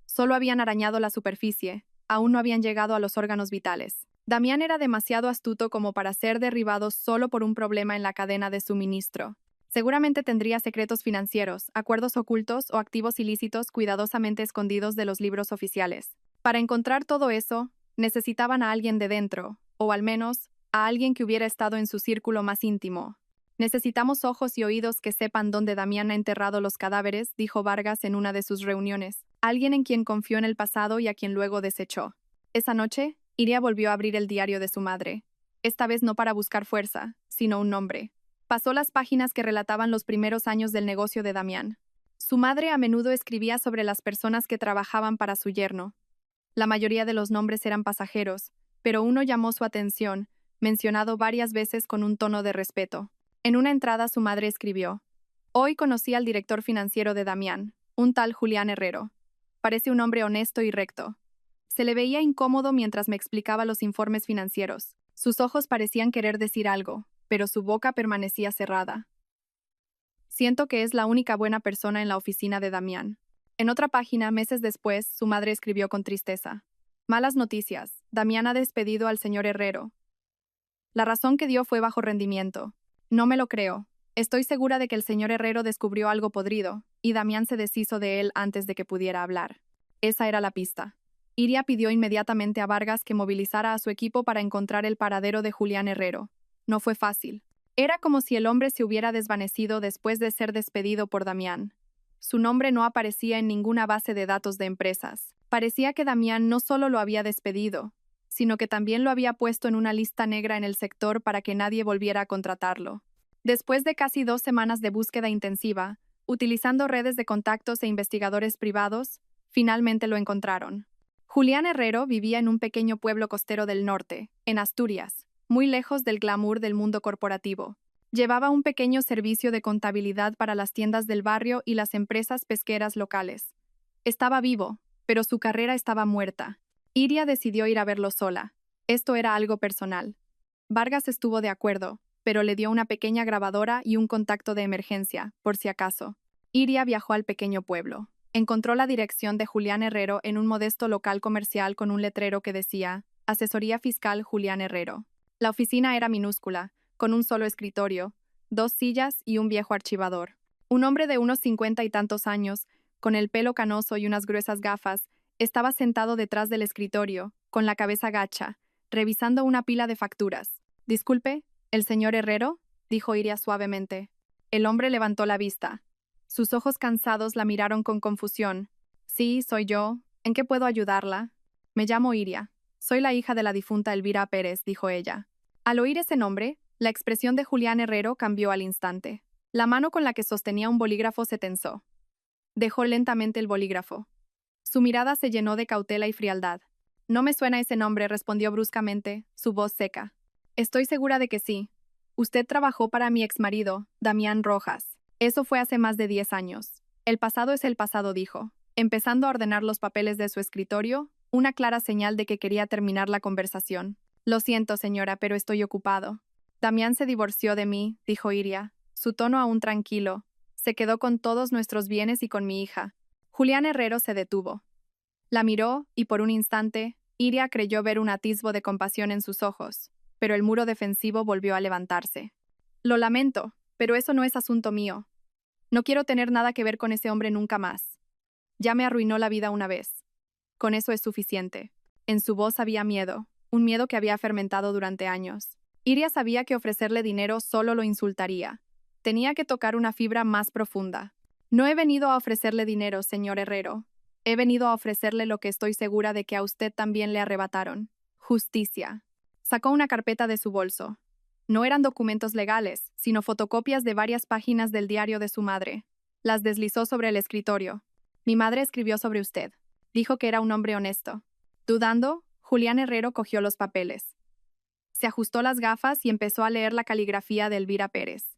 Solo habían arañado la superficie, aún no habían llegado a los órganos vitales. Damián era demasiado astuto como para ser derribado solo por un problema en la cadena de suministro. Seguramente tendría secretos financieros, acuerdos ocultos o activos ilícitos cuidadosamente escondidos de los libros oficiales. Para encontrar todo eso, necesitaban a alguien de dentro, o al menos, a alguien que hubiera estado en su círculo más íntimo. Necesitamos ojos y oídos que sepan dónde Damián ha enterrado los cadáveres, dijo Vargas en una de sus reuniones. Alguien en quien confió en el pasado y a quien luego desechó. Esa noche, Iria volvió a abrir el diario de su madre. Esta vez no para buscar fuerza, sino un nombre. Pasó las páginas que relataban los primeros años del negocio de Damián. Su madre a menudo escribía sobre las personas que trabajaban para su yerno. La mayoría de los nombres eran pasajeros, pero uno llamó su atención, mencionado varias veces con un tono de respeto. En una entrada su madre escribió: «Hoy conocí al director financiero de Damián, un tal Julián Herrero. Parece un hombre honesto y recto. Se le veía incómodo mientras me explicaba los informes financieros. Sus ojos parecían querer decir algo, pero su boca permanecía cerrada. Siento que es la única buena persona en la oficina de Damián». En otra página, meses después, su madre escribió con tristeza: «Malas noticias. Damián ha despedido al señor Herrero. La razón que dio fue bajo rendimiento. No me lo creo. Estoy segura de que el señor Herrero descubrió algo podrido, y Damián se deshizo de él antes de que pudiera hablar». Esa era la pista. Iria pidió inmediatamente a Vargas que movilizara a su equipo para encontrar el paradero de Julián Herrero. No fue fácil. Era como si el hombre se hubiera desvanecido después de ser despedido por Damián. Su nombre no aparecía en ninguna base de datos de empresas. Parecía que Damián no solo lo había despedido, sino que también lo había puesto en una lista negra en el sector para que nadie volviera a contratarlo. Después de casi 2 semanas de búsqueda intensiva, utilizando redes de contactos e investigadores privados, finalmente lo encontraron. Julián Herrero vivía en un pequeño pueblo costero del norte, en Asturias, muy lejos del glamour del mundo corporativo. Llevaba un pequeño servicio de contabilidad para las tiendas del barrio y las empresas pesqueras locales. Estaba vivo, pero su carrera estaba muerta. Iria decidió ir a verlo sola. Esto era algo personal. Vargas estuvo de acuerdo, pero le dio una pequeña grabadora y un contacto de emergencia, por si acaso. Iria viajó al pequeño pueblo. Encontró la dirección de Julián Herrero en un modesto local comercial con un letrero que decía: «Asesoría Fiscal Julián Herrero». La oficina era minúscula, con un solo escritorio, 2 sillas y un viejo archivador. Un hombre de unos 50 y tantos años, con el pelo canoso y unas gruesas gafas, estaba sentado detrás del escritorio, con la cabeza gacha, revisando una pila de facturas. «Disculpe, ¿el señor Herrero?», dijo Iria suavemente. El hombre levantó la vista. Sus ojos cansados la miraron con confusión. «Sí, soy yo. ¿En qué puedo ayudarla?» «Me llamo Iria. Soy la hija de la difunta Elvira Pérez», dijo ella. Al oír ese nombre, la expresión de Julián Herrero cambió al instante. La mano con la que sostenía un bolígrafo se tensó. Dejó lentamente el bolígrafo. Su mirada se llenó de cautela y frialdad. «No me suena ese nombre», respondió bruscamente, su voz seca. «Estoy segura de que sí. Usted trabajó para mi exmarido, Damián Rojas. Eso fue hace más de 10 años. El pasado es el pasado», dijo, empezando a ordenar los papeles de su escritorio, una clara señal de que quería terminar la conversación. «Lo siento, señora, pero estoy ocupado». «Damián se divorció de mí», dijo Iria, su tono aún tranquilo. «Se quedó con todos nuestros bienes y con mi hija». Julián Herrero se detuvo. La miró y por un instante, Iria creyó ver un atisbo de compasión en sus ojos, pero el muro defensivo volvió a levantarse. «Lo lamento, pero eso no es asunto mío. No quiero tener nada que ver con ese hombre nunca más. Ya me arruinó la vida una vez. Con eso es suficiente». En su voz había miedo, un miedo que había fermentado durante años. Iria sabía que ofrecerle dinero solo lo insultaría. Tenía que tocar una fibra más profunda. «No he venido a ofrecerle dinero, señor Herrero. He venido a ofrecerle lo que estoy segura de que a usted también le arrebataron: justicia». Sacó una carpeta de su bolso. No eran documentos legales, sino fotocopias de varias páginas del diario de su madre. Las deslizó sobre el escritorio. «Mi madre escribió sobre usted. Dijo que era un hombre honesto». Dudando, Julián Herrero cogió los papeles. Se ajustó las gafas y empezó a leer la caligrafía de Elvira Pérez.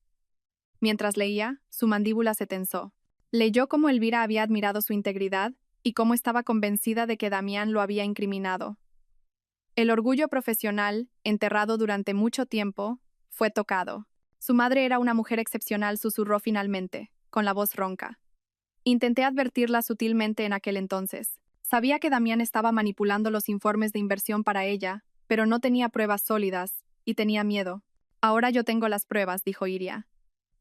Mientras leía, su mandíbula se tensó. Leyó cómo Elvira había admirado su integridad y cómo estaba convencida de que Damián lo había incriminado. El orgullo profesional, enterrado durante mucho tiempo, fue tocado. Su madre era una mujer excepcional, susurró finalmente, con la voz ronca. Intenté advertirla sutilmente en aquel entonces. Sabía que Damián estaba manipulando los informes de inversión para ella, pero no tenía pruebas sólidas, y tenía miedo. Ahora yo tengo las pruebas, dijo Iria.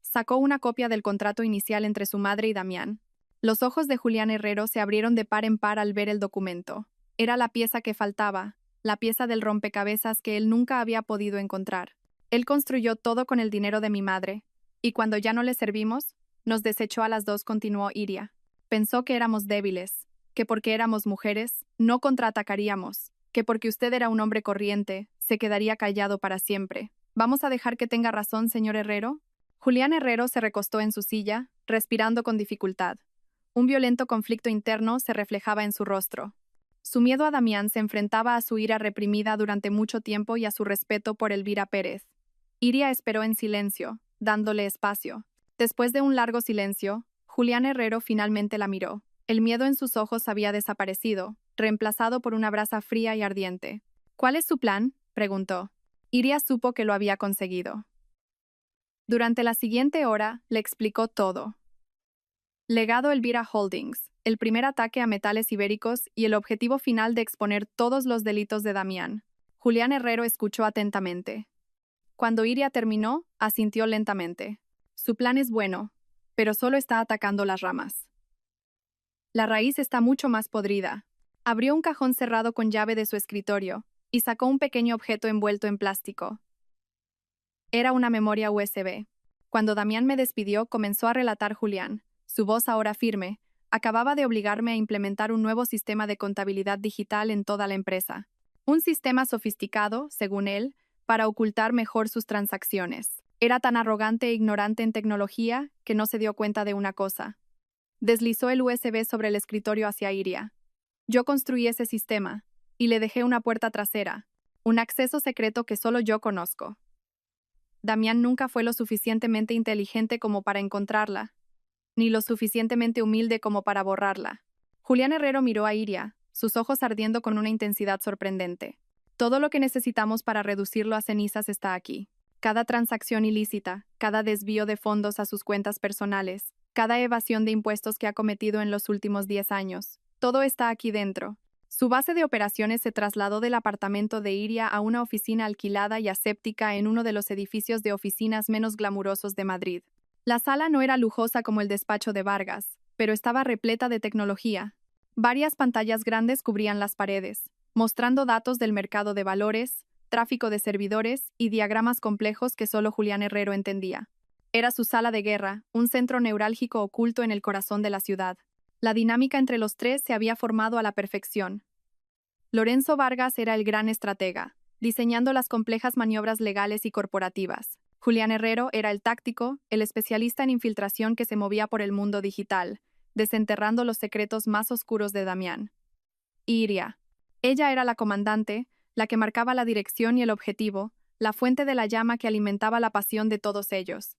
Sacó una copia del contrato inicial entre su madre y Damián. Los ojos de Julián Herrero se abrieron de par en par al ver el documento. Era la pieza que faltaba, la pieza del rompecabezas que él nunca había podido encontrar. Él construyó todo con el dinero de mi madre, y cuando ya no le servimos, nos desechó a las dos, continuó Iria. Pensó que éramos débiles, que porque éramos mujeres, no contraatacaríamos, que porque usted era un hombre corriente, se quedaría callado para siempre. ¿Vamos a dejar que tenga razón, señor Herrero? Julián Herrero se recostó en su silla, respirando con dificultad. Un violento conflicto interno se reflejaba en su rostro. Su miedo a Damián se enfrentaba a su ira reprimida durante mucho tiempo y a su respeto por Elvira Pérez. Iria esperó en silencio, dándole espacio. Después de un largo silencio, Julián Herrero finalmente la miró. El miedo en sus ojos había desaparecido, reemplazado por una brasa fría y ardiente. ¿Cuál es su plan?, preguntó. Iria supo que lo había conseguido. Durante la siguiente hora, le explicó todo. Legado Elvira Holdings, el primer ataque a metales ibéricos y el objetivo final de exponer todos los delitos de Damián. Julián Herrero escuchó atentamente. Cuando Iria terminó, asintió lentamente. Su plan es bueno, pero solo está atacando las ramas. La raíz está mucho más podrida. Abrió un cajón cerrado con llave de su escritorio y sacó un pequeño objeto envuelto en plástico. Era una memoria USB. Cuando Damián me despidió, comenzó a relatar Julián. Su voz ahora firme, acababa de obligarme a implementar un nuevo sistema de contabilidad digital en toda la empresa. Un sistema sofisticado, según él, para ocultar mejor sus transacciones. Era tan arrogante e ignorante en tecnología que no se dio cuenta de una cosa. Deslizó el USB sobre el escritorio hacia Iria. Yo construí ese sistema, y le dejé una puerta trasera, un acceso secreto que solo yo conozco. Damián nunca fue lo suficientemente inteligente como para encontrarla, ni lo suficientemente humilde como para borrarla. Julián Herrero miró a Iria, sus ojos ardiendo con una intensidad sorprendente. Todo lo que necesitamos para reducirlo a cenizas está aquí. Cada transacción ilícita, cada desvío de fondos a sus cuentas personales, cada evasión de impuestos que ha cometido en los últimos 10 años. Todo está aquí dentro. Su base de operaciones se trasladó del apartamento de Iria a una oficina alquilada y aséptica en uno de los edificios de oficinas menos glamurosos de Madrid. La sala no era lujosa como el despacho de Vargas, pero estaba repleta de tecnología. Varias pantallas grandes cubrían las paredes, mostrando datos del mercado de valores, tráfico de servidores y diagramas complejos que solo Julián Herrero entendía. Era su sala de guerra, un centro neurálgico oculto en el corazón de la ciudad. La dinámica entre los tres se había formado a la perfección. Lorenzo Vargas era el gran estratega, diseñando las complejas maniobras legales y corporativas. Julián Herrero era el táctico, el especialista en infiltración que se movía por el mundo digital, desenterrando los secretos más oscuros de Damián. Iria. Ella era la comandante, la que marcaba la dirección y el objetivo, la fuente de la llama que alimentaba la pasión de todos ellos.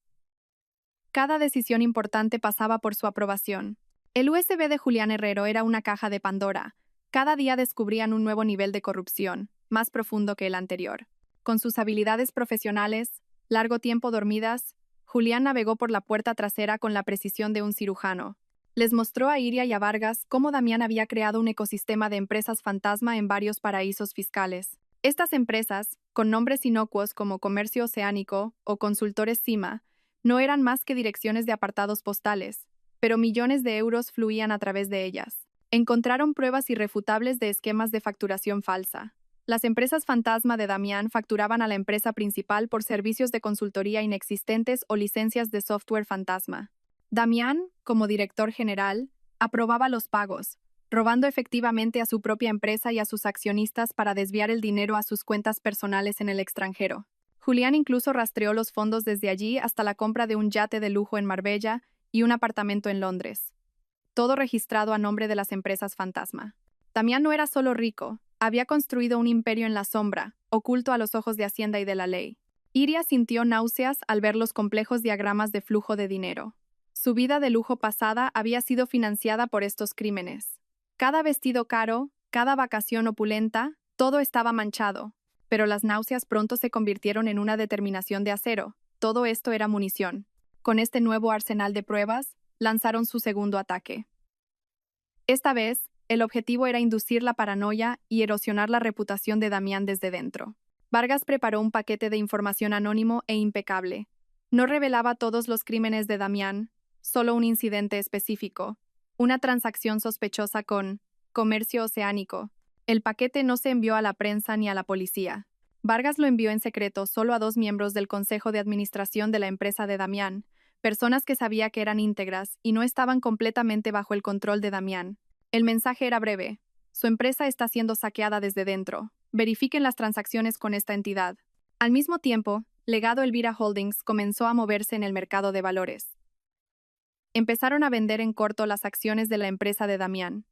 Cada decisión importante pasaba por su aprobación. El USB de Julián Herrero era una caja de Pandora. Cada día descubrían un nuevo nivel de corrupción, más profundo que el anterior. Con sus habilidades profesionales, largo tiempo dormidas, Julián navegó por la puerta trasera con la precisión de un cirujano. Les mostró a Iria y a Vargas cómo Damián había creado un ecosistema de empresas fantasma en varios paraísos fiscales. Estas empresas, con nombres inocuos como Comercio Oceánico o Consultores Cima, no eran más que direcciones de apartados postales, pero millones de euros fluían a través de ellas. Encontraron pruebas irrefutables de esquemas de facturación falsa. Las empresas fantasma de Damián facturaban a la empresa principal por servicios de consultoría inexistentes o licencias de software fantasma. Damián, como director general, aprobaba los pagos, robando efectivamente a su propia empresa y a sus accionistas para desviar el dinero a sus cuentas personales en el extranjero. Julián incluso rastreó los fondos desde allí hasta la compra de un yate de lujo en Marbella y un apartamento en Londres. Todo registrado a nombre de las empresas fantasma. Damián no era solo rico, había construido un imperio en la sombra, oculto a los ojos de Hacienda y de la ley. Iria sintió náuseas al ver los complejos diagramas de flujo de dinero. Su vida de lujo pasada había sido financiada por estos crímenes. Cada vestido caro, cada vacación opulenta, todo estaba manchado. Pero las náuseas pronto se convirtieron en una determinación de acero. Todo esto era munición. Con este nuevo arsenal de pruebas, lanzaron su segundo ataque. Esta vez, El objetivo era inducir la paranoia y erosionar la reputación de Damián desde dentro. Vargas preparó un paquete de información anónimo e impecable. No revelaba todos los crímenes de Damián, solo un incidente específico, una transacción sospechosa con Comercio Oceánico. El paquete no se envió a la prensa ni a la policía. Vargas lo envió en secreto solo a 2 miembros del Consejo de Administración de la empresa de Damián, personas que sabía que eran íntegras y no estaban completamente bajo el control de Damián. El mensaje era breve. Su empresa está siendo saqueada desde dentro. Verifiquen las transacciones con esta entidad. Al mismo tiempo, Legado Elvira Holdings comenzó a moverse en el mercado de valores. Empezaron a vender en corto las acciones de la empresa de Damián,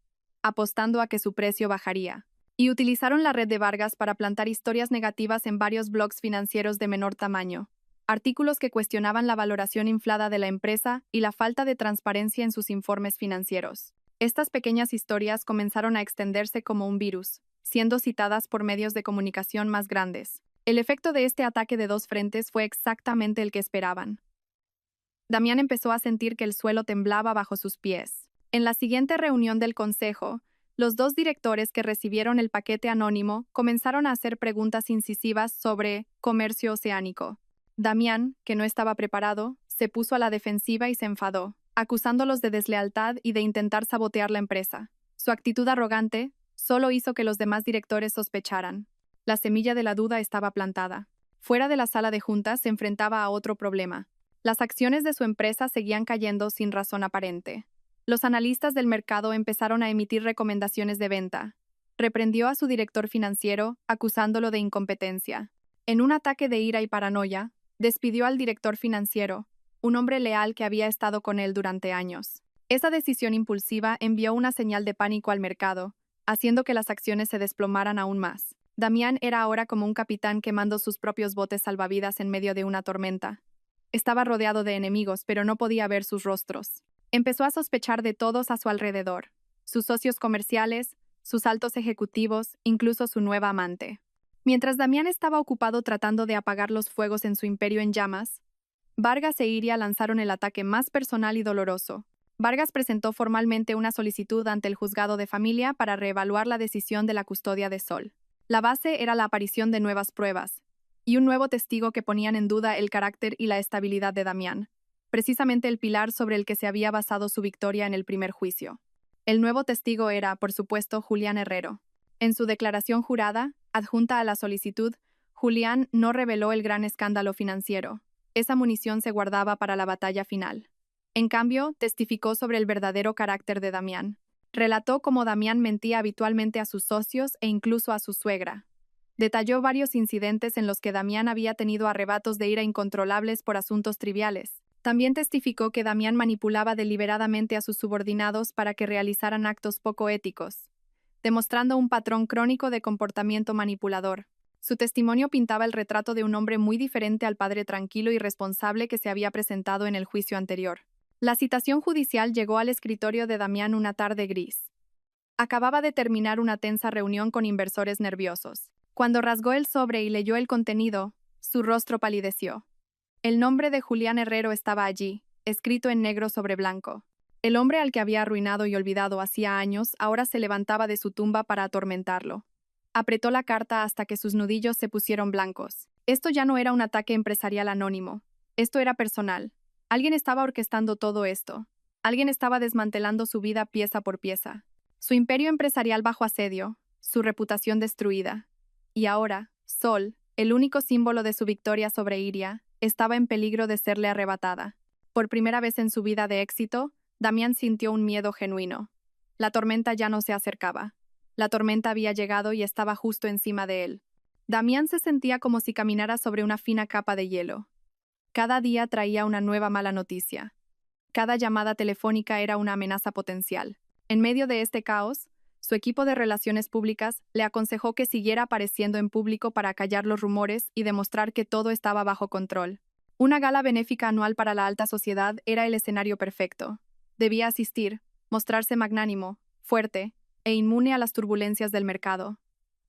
apostando a que su precio bajaría, y utilizaron la red de Vargas para plantar historias negativas en varios blogs financieros de menor tamaño, artículos que cuestionaban la valoración inflada de la empresa y la falta de transparencia en sus informes financieros. Estas pequeñas historias comenzaron a extenderse como un virus, siendo citadas por medios de comunicación más grandes. El efecto de este ataque de 2 frentes fue exactamente el que esperaban. Damián empezó a sentir que el suelo temblaba bajo sus pies. En la siguiente reunión del consejo, los 2 directores que recibieron el paquete anónimo comenzaron a hacer preguntas incisivas sobre comercio oceánico. Damián, que no estaba preparado, se puso a la defensiva y se enfadó, acusándolos de deslealtad y de intentar sabotear la empresa. Su actitud arrogante solo hizo que los demás directores sospecharan. La semilla de la duda estaba plantada. Fuera de la sala de juntas se enfrentaba a otro problema. Las acciones de su empresa seguían cayendo sin razón aparente. Los analistas del mercado empezaron a emitir recomendaciones de venta. Reprendió a su director financiero, acusándolo de incompetencia. En un ataque de ira y paranoia, despidió al director financiero, un hombre leal que había estado con él durante años. Esa decisión impulsiva envió una señal de pánico al mercado, haciendo que las acciones se desplomaran aún más. Damián era ahora como un capitán quemando sus propios botes salvavidas en medio de una tormenta. Estaba rodeado de enemigos, pero no podía ver sus rostros. Empezó a sospechar de todos a su alrededor: sus socios comerciales, sus altos ejecutivos, incluso su nueva amante. Mientras Damián estaba ocupado tratando de apagar los fuegos en su imperio en llamas, Vargas e Iria lanzaron el ataque más personal y doloroso. Vargas presentó formalmente una solicitud ante el juzgado de familia para reevaluar la decisión de la custodia de Sol. La base era la aparición de nuevas pruebas y un nuevo testigo que ponían en duda el carácter y la estabilidad de Damián, precisamente el pilar sobre el que se había basado su victoria en el primer juicio. El nuevo testigo era, por supuesto, Julián Herrero. En su declaración jurada, adjunta a la solicitud, Julián no reveló el gran escándalo financiero. Esa munición se guardaba para la batalla final. En cambio, testificó sobre el verdadero carácter de Damián. Relató cómo Damián mentía habitualmente a sus socios e incluso a su suegra. Detalló varios incidentes en los que Damián había tenido arrebatos de ira incontrolables por asuntos triviales. También testificó que Damián manipulaba deliberadamente a sus subordinados para que realizaran actos poco éticos, demostrando un patrón crónico de comportamiento manipulador. Su testimonio pintaba el retrato de un hombre muy diferente al padre tranquilo y responsable que se había presentado en el juicio anterior. La citación judicial llegó al escritorio de Damián una tarde gris. Acababa de terminar una tensa reunión con inversores nerviosos. Cuando rasgó el sobre y leyó el contenido, su rostro palideció. El nombre de Julián Herrero estaba allí, escrito en negro sobre blanco. El hombre al que había arruinado y olvidado hacía años ahora se levantaba de su tumba para atormentarlo. Apretó la carta hasta que sus nudillos se pusieron blancos. Esto ya no era un ataque empresarial anónimo. Esto era personal. Alguien estaba orquestando todo esto. Alguien estaba desmantelando su vida pieza por pieza. Su imperio empresarial bajo asedio, su reputación destruida. Y ahora, Sol, el único símbolo de su victoria sobre Iria, estaba en peligro de serle arrebatada. Por primera vez en su vida de éxito, Damián sintió un miedo genuino. La tormenta ya no se acercaba. La tormenta había llegado y estaba justo encima de él. Damián se sentía como si caminara sobre una fina capa de hielo. Cada día traía una nueva mala noticia. Cada llamada telefónica era una amenaza potencial. En medio de este caos, su equipo de relaciones públicas le aconsejó que siguiera apareciendo en público para acallar los rumores y demostrar que todo estaba bajo control. Una gala benéfica anual para la alta sociedad era el escenario perfecto. Debía asistir, mostrarse magnánimo, fuerte e inmune a las turbulencias del mercado.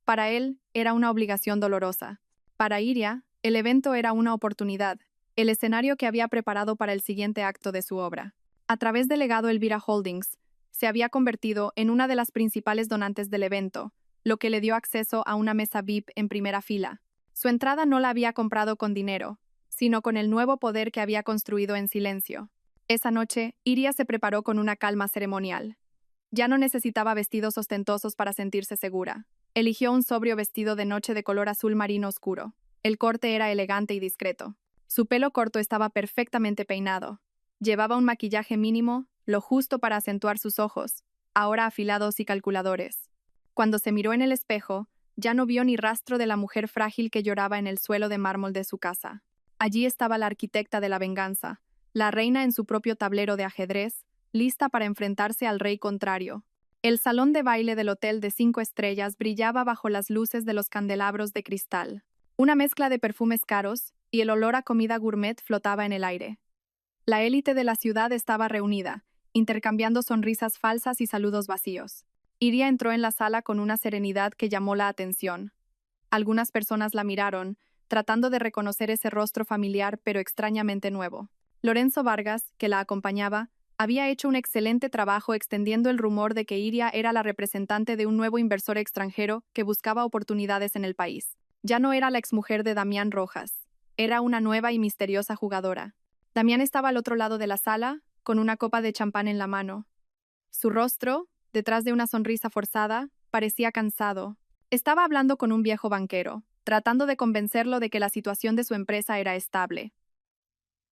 Para él, era una obligación dolorosa. Para Iria, el evento era una oportunidad, el escenario que había preparado para el siguiente acto de su obra. A través del legado Elvira Holdings, se había convertido en una de las principales donantes del evento, lo que le dio acceso a una mesa VIP en primera fila. Su entrada no la había comprado con dinero, sino con el nuevo poder que había construido en silencio. Esa noche, Iria se preparó con una calma ceremonial. Ya no necesitaba vestidos ostentosos para sentirse segura. Eligió un sobrio vestido de noche de color azul marino oscuro. El corte era elegante y discreto. Su pelo corto estaba perfectamente peinado. Llevaba un maquillaje mínimo, lo justo para acentuar sus ojos, ahora afilados y calculadores. Cuando se miró en el espejo, ya no vio ni rastro de la mujer frágil que lloraba en el suelo de mármol de su casa. Allí estaba la arquitecta de la venganza, la reina en su propio tablero de ajedrez, lista para enfrentarse al rey contrario. El salón de baile del hotel de 5 estrellas brillaba bajo las luces de los candelabros de cristal. Una mezcla de perfumes caros y el olor a comida gourmet flotaba en el aire. La élite de la ciudad estaba reunida, intercambiando sonrisas falsas y saludos vacíos. Iria entró en la sala con una serenidad que llamó la atención. Algunas personas la miraron, tratando de reconocer ese rostro familiar pero extrañamente nuevo. Lorenzo Vargas, que la acompañaba, había hecho un excelente trabajo extendiendo el rumor de que Iria era la representante de un nuevo inversor extranjero que buscaba oportunidades en el país. Ya no era la exmujer de Damián Rojas, era una nueva y misteriosa jugadora. Damián estaba al otro lado de la sala, con una copa de champán en la mano. Su rostro, detrás de una sonrisa forzada, parecía cansado. Estaba hablando con un viejo banquero, tratando de convencerlo de que la situación de su empresa era estable.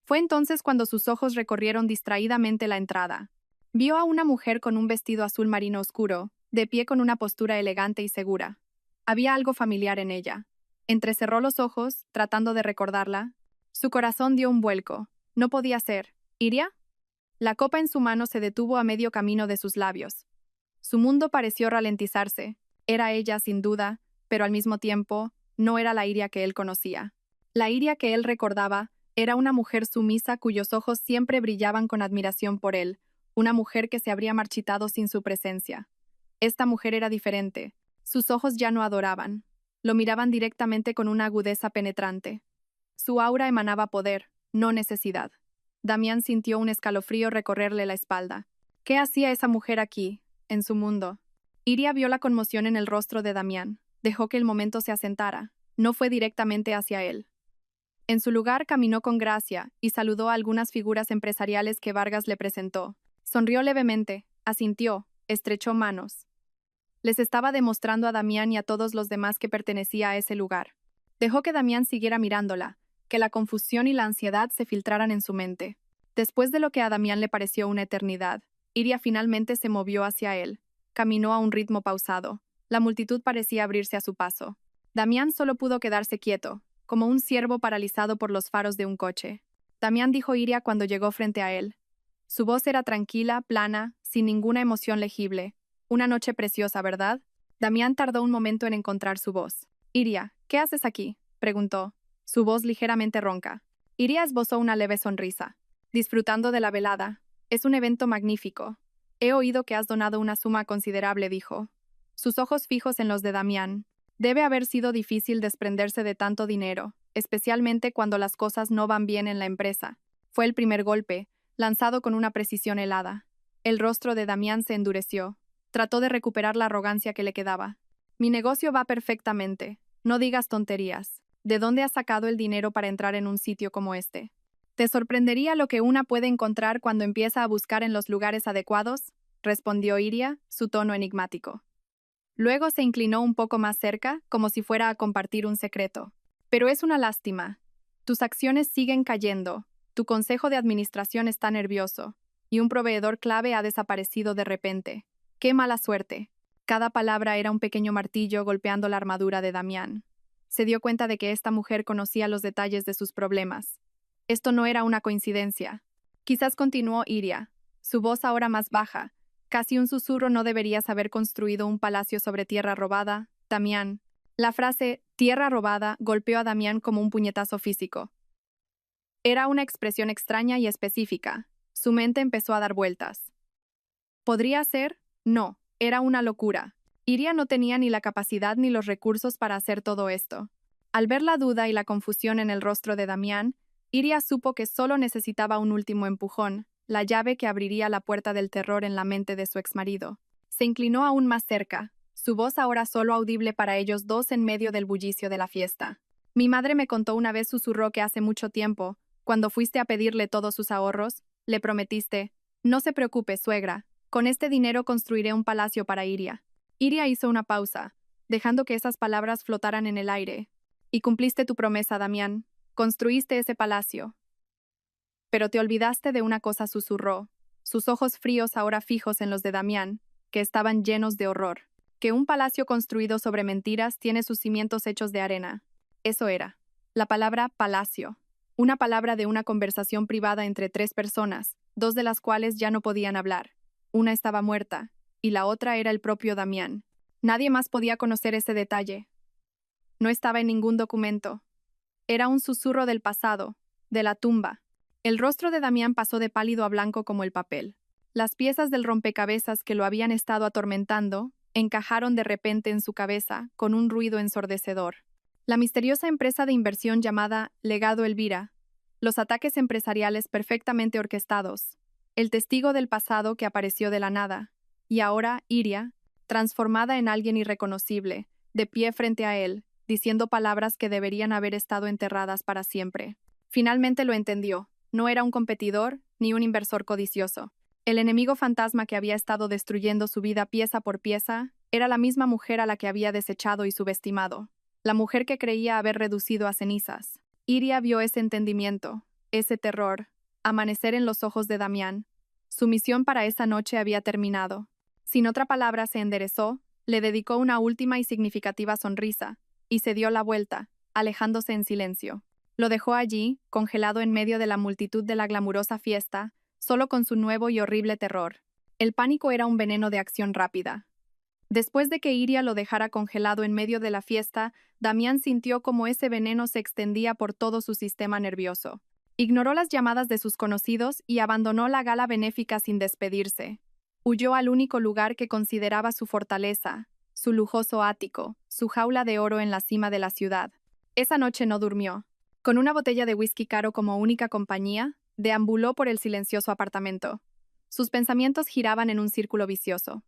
Fue entonces cuando sus ojos recorrieron distraídamente la entrada. Vio a una mujer con un vestido azul marino oscuro, de pie con una postura elegante y segura. Había algo familiar en ella. Entrecerró los ojos, tratando de recordarla. Su corazón dio un vuelco. No podía ser. ¿Iria? La copa en su mano se detuvo a medio camino de sus labios. Su mundo pareció ralentizarse. Era ella, sin duda, pero al mismo tiempo, no era la Iria que él conocía. La Iria que él recordaba era una mujer sumisa cuyos ojos siempre brillaban con admiración por él, una mujer que se habría marchitado sin su presencia. Esta mujer era diferente. Sus ojos ya no adoraban. Lo miraban directamente con una agudeza penetrante. Su aura emanaba poder, no necesidad. Damián sintió un escalofrío recorrerle la espalda. ¿Qué hacía esa mujer aquí, en su mundo? Iria vio la conmoción en el rostro de Damián. Dejó que el momento se asentara. No fue directamente hacia él. En su lugar caminó con gracia y saludó a algunas figuras empresariales que Vargas le presentó. Sonrió levemente, asintió, estrechó manos. Les estaba demostrando a Damián y a todos los demás que pertenecía a ese lugar. Dejó que Damián siguiera mirándola, que la confusión y la ansiedad se filtraran en su mente. Después de lo que a Damián le pareció una eternidad, Iria finalmente se movió hacia él. Caminó a un ritmo pausado. La multitud parecía abrirse a su paso. Damián solo pudo quedarse quieto, como un ciervo paralizado por los faros de un coche. Damián dijo Iria cuando llegó frente a él. Su voz era tranquila, plana, sin ninguna emoción legible. Una noche preciosa, ¿verdad? Damián tardó un momento en encontrar su voz. Iria, ¿qué haces aquí?, preguntó, su voz ligeramente ronca. Iria esbozó una leve sonrisa. Disfrutando de la velada. Es un evento magnífico. He oído que has donado una suma considerable, dijo. Sus ojos fijos en los de Damián. Debe haber sido difícil desprenderse de tanto dinero, especialmente cuando las cosas no van bien en la empresa. Fue el primer golpe, lanzado con una precisión helada. El rostro de Damián se endureció. Trató de recuperar la arrogancia que le quedaba. Mi negocio va perfectamente. No digas tonterías. ¿De dónde has sacado el dinero para entrar en un sitio como este? ¿Te sorprendería lo que una puede encontrar cuando empieza a buscar en los lugares adecuados?, respondió Iria, su tono enigmático. Luego se inclinó un poco más cerca, como si fuera a compartir un secreto. Pero es una lástima. Tus acciones siguen cayendo, tu consejo de administración está nervioso, y un proveedor clave ha desaparecido de repente. ¡Qué mala suerte! Cada palabra era un pequeño martillo golpeando la armadura de Damián. Se dio cuenta de que esta mujer conocía los detalles de sus problemas. Esto no era una coincidencia. Quizás, continuó Iria, su voz ahora más baja, casi un susurro. No deberías haber construido un palacio sobre tierra robada, Damián. La frase «tierra robada» golpeó a Damián como un puñetazo físico. Era una expresión extraña y específica. Su mente empezó a dar vueltas. ¿Podría ser? No, era una locura. Iria no tenía ni la capacidad ni los recursos para hacer todo esto. Al ver la duda y la confusión en el rostro de Damián, Iria supo que solo necesitaba un último empujón, la llave que abriría la puerta del terror en la mente de su exmarido. Se inclinó aún más cerca, su voz ahora solo audible para ellos dos en medio del bullicio de la fiesta. Mi madre me contó una vez, susurró, que hace mucho tiempo, cuando fuiste a pedirle todos sus ahorros, le prometiste: no se preocupe, suegra, con este dinero construiré un palacio para Iria. Iria hizo una pausa, dejando que esas palabras flotaran en el aire. Y cumpliste tu promesa, Damián. Construiste ese palacio. Pero te olvidaste de una cosa, susurró, sus ojos fríos ahora fijos en los de Damián, que estaban llenos de horror. Que un palacio construido sobre mentiras tiene sus cimientos hechos de arena. Eso era. La palabra palacio. Una palabra de una conversación privada entre tres personas, dos de las cuales ya no podían hablar. Una estaba muerta, y la otra era el propio Damián. Nadie más podía conocer ese detalle. No estaba en ningún documento. Era un susurro del pasado, de la tumba. El rostro de Damián pasó de pálido a blanco como el papel. Las piezas del rompecabezas que lo habían estado atormentando encajaron de repente en su cabeza con un ruido ensordecedor. La misteriosa empresa de inversión llamada Legado Elvira, los ataques empresariales perfectamente orquestados, el testigo del pasado que apareció de la nada, y ahora Iria, transformada en alguien irreconocible, de pie frente a él, diciendo palabras que deberían haber estado enterradas para siempre. Finalmente lo entendió. No era un competidor ni un inversor codicioso. El enemigo fantasma que había estado destruyendo su vida pieza por pieza era la misma mujer a la que había desechado y subestimado. La mujer que creía haber reducido a cenizas. Iria vio ese entendimiento, ese terror, amanecer en los ojos de Damián. Su misión para esa noche había terminado. Sin otra palabra se enderezó, le dedicó una última y significativa sonrisa, y se dio la vuelta, alejándose en silencio. Lo dejó allí, congelado en medio de la multitud de la glamurosa fiesta, solo con su nuevo y horrible terror. El pánico era un veneno de acción rápida. Después de que Iria lo dejara congelado en medio de la fiesta, Damián sintió como ese veneno se extendía por todo su sistema nervioso. Ignoró las llamadas de sus conocidos y abandonó la gala benéfica sin despedirse. Huyó al único lugar que consideraba su fortaleza, su lujoso ático, su jaula de oro en la cima de la ciudad. Esa noche no durmió. Con una botella de whisky caro como única compañía, deambuló por el silencioso apartamento. Sus pensamientos giraban en un círculo vicioso.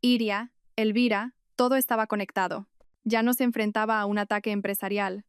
Iria, Elvira, todo estaba conectado. Ya no se enfrentaba a un ataque empresarial.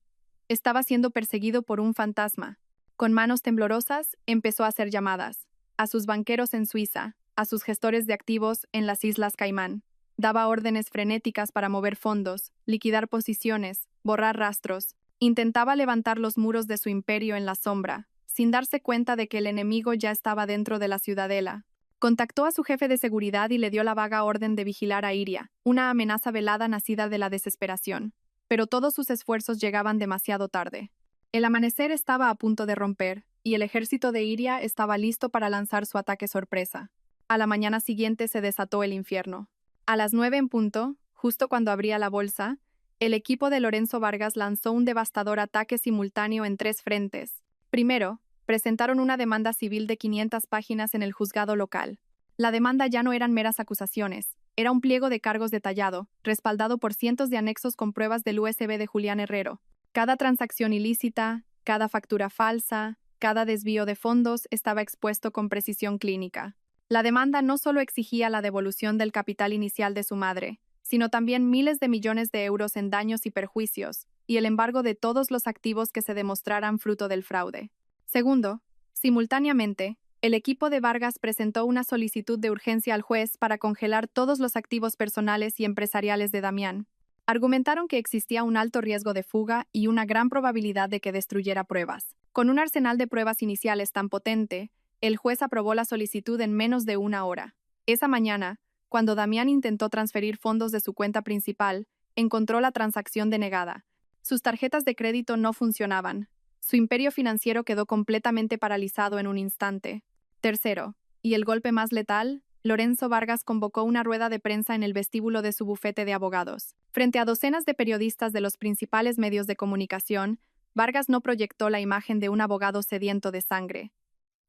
Estaba siendo perseguido por un fantasma. Con manos temblorosas, empezó a hacer llamadas. A sus banqueros en Suiza, a sus gestores de activos en las Islas Caimán. Daba órdenes frenéticas para mover fondos, liquidar posiciones, borrar rastros. Intentaba levantar los muros de su imperio en la sombra, sin darse cuenta de que el enemigo ya estaba dentro de la ciudadela. Contactó a su jefe de seguridad y le dio la vaga orden de vigilar a Iria, una amenaza velada nacida de la desesperación. Pero todos sus esfuerzos llegaban demasiado tarde. El amanecer estaba a punto de romper, y el ejército de Iria estaba listo para lanzar su ataque sorpresa. A la mañana siguiente se desató el infierno. A las 9 en punto, justo cuando abría la bolsa, el equipo de Lorenzo Vargas lanzó un devastador ataque simultáneo en 3 frentes. Primero, presentaron una demanda civil de 500 páginas en el juzgado local. La demanda ya no eran meras acusaciones, era un pliego de cargos detallado, respaldado por cientos de anexos con pruebas del USB de Julián Herrero. Cada transacción ilícita, cada factura falsa, cada desvío de fondos estaba expuesto con precisión clínica. La demanda no solo exigía la devolución del capital inicial de su madre, sino también miles de millones de euros en daños y perjuicios, y el embargo de todos los activos que se demostraran fruto del fraude. Segundo, simultáneamente, el equipo de Vargas presentó una solicitud de urgencia al juez para congelar todos los activos personales y empresariales de Damián. Argumentaron que existía un alto riesgo de fuga y una gran probabilidad de que destruyera pruebas. Con un arsenal de pruebas iniciales tan potente, el juez aprobó la solicitud en menos de una hora. Esa mañana, cuando Damián intentó transferir fondos de su cuenta principal, encontró la transacción denegada. Sus tarjetas de crédito no funcionaban. Su imperio financiero quedó completamente paralizado en un instante. Tercero, y el golpe más letal, Lorenzo Vargas convocó una rueda de prensa en el vestíbulo de su bufete de abogados. Frente a docenas de periodistas de los principales medios de comunicación, Vargas no proyectó la imagen de un abogado sediento de sangre.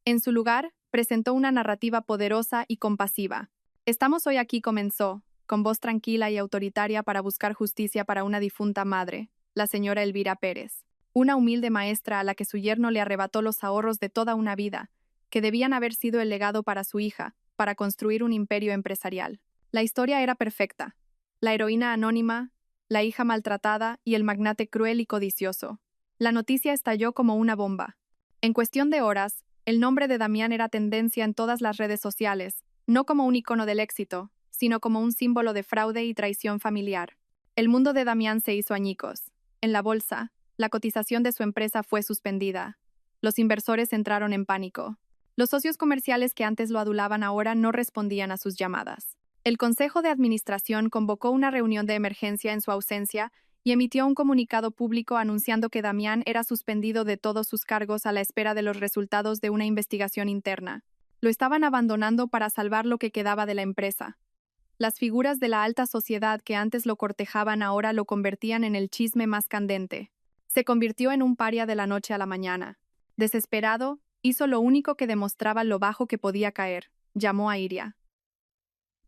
En su lugar, presentó una narrativa poderosa y compasiva. Estamos hoy aquí, comenzó, con voz tranquila y autoritaria, para buscar justicia para una difunta madre, la señora Elvira Pérez. Una humilde maestra a la que su yerno le arrebató los ahorros de toda una vida, que debían haber sido el legado para su hija, para construir un imperio empresarial. La historia era perfecta. La heroína anónima, la hija maltratada y el magnate cruel y codicioso. La noticia estalló como una bomba. En cuestión de horas, el nombre de Damián era tendencia en todas las redes sociales, no como un icono del éxito, sino como un símbolo de fraude y traición familiar. El mundo de Damián se hizo añicos. En la bolsa, la cotización de su empresa fue suspendida. Los inversores entraron en pánico. Los socios comerciales que antes lo adulaban ahora no respondían a sus llamadas. El Consejo de Administración convocó una reunión de emergencia en su ausencia y emitió un comunicado público anunciando que Damián era suspendido de todos sus cargos a la espera de los resultados de una investigación interna. Lo estaban abandonando para salvar lo que quedaba de la empresa. Las figuras de la alta sociedad que antes lo cortejaban ahora lo convertían en el chisme más candente. Se convirtió en un paria de la noche a la mañana. Desesperado, hizo lo único que demostraba lo bajo que podía caer. Llamó a Iria.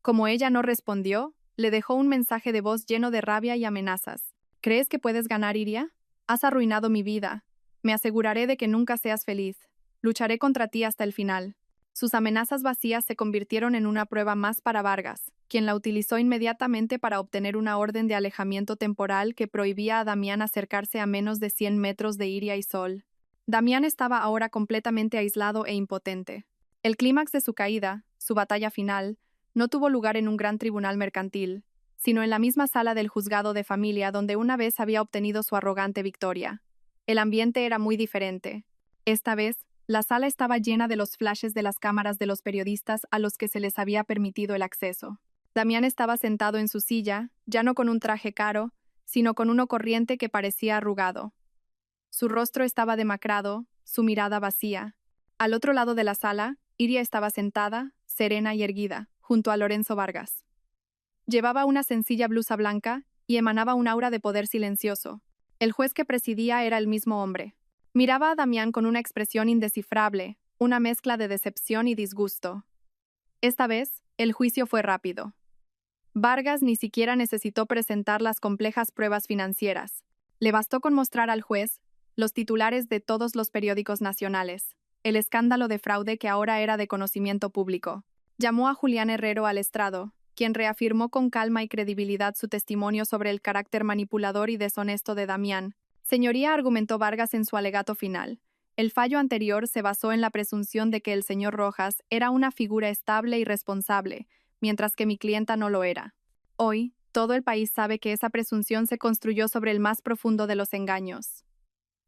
Como ella no respondió, le dejó un mensaje de voz lleno de rabia y amenazas. ¿Crees que puedes ganar, Iria? Has arruinado mi vida. Me aseguraré de que nunca seas feliz. Lucharé contra ti hasta el final. Sus amenazas vacías se convirtieron en una prueba más para Vargas, quien la utilizó inmediatamente para obtener una orden de alejamiento temporal que prohibía a Damián acercarse a menos de 100 metros de Iria y Sol. Damián estaba ahora completamente aislado e impotente. El clímax de su caída, su batalla final, no tuvo lugar en un gran tribunal mercantil, sino en la misma sala del juzgado de familia donde una vez había obtenido su arrogante victoria. El ambiente era muy diferente. Esta vez, la sala estaba llena de los flashes de las cámaras de los periodistas a los que se les había permitido el acceso. Damián estaba sentado en su silla, ya no con un traje caro, sino con uno corriente que parecía arrugado. Su rostro estaba demacrado, su mirada vacía. Al otro lado de la sala, Iria estaba sentada, serena y erguida, junto a Lorenzo Vargas. Llevaba una sencilla blusa blanca y emanaba un aura de poder silencioso. El juez que presidía era el mismo hombre. Miraba a Damián con una expresión indescifrable, una mezcla de decepción y disgusto. Esta vez, el juicio fue rápido. Vargas ni siquiera necesitó presentar las complejas pruebas financieras. Le bastó con mostrar al juez los titulares de todos los periódicos nacionales, el escándalo de fraude que ahora era de conocimiento público. Llamó a Julián Herrero al estrado, quien reafirmó con calma y credibilidad su testimonio sobre el carácter manipulador y deshonesto de Damián. Señoría, argumentó Vargas en su alegato final. El fallo anterior se basó en la presunción de que el señor Rojas era una figura estable y responsable, mientras que mi clienta no lo era. Hoy, todo el país sabe que esa presunción se construyó sobre el más profundo de los engaños.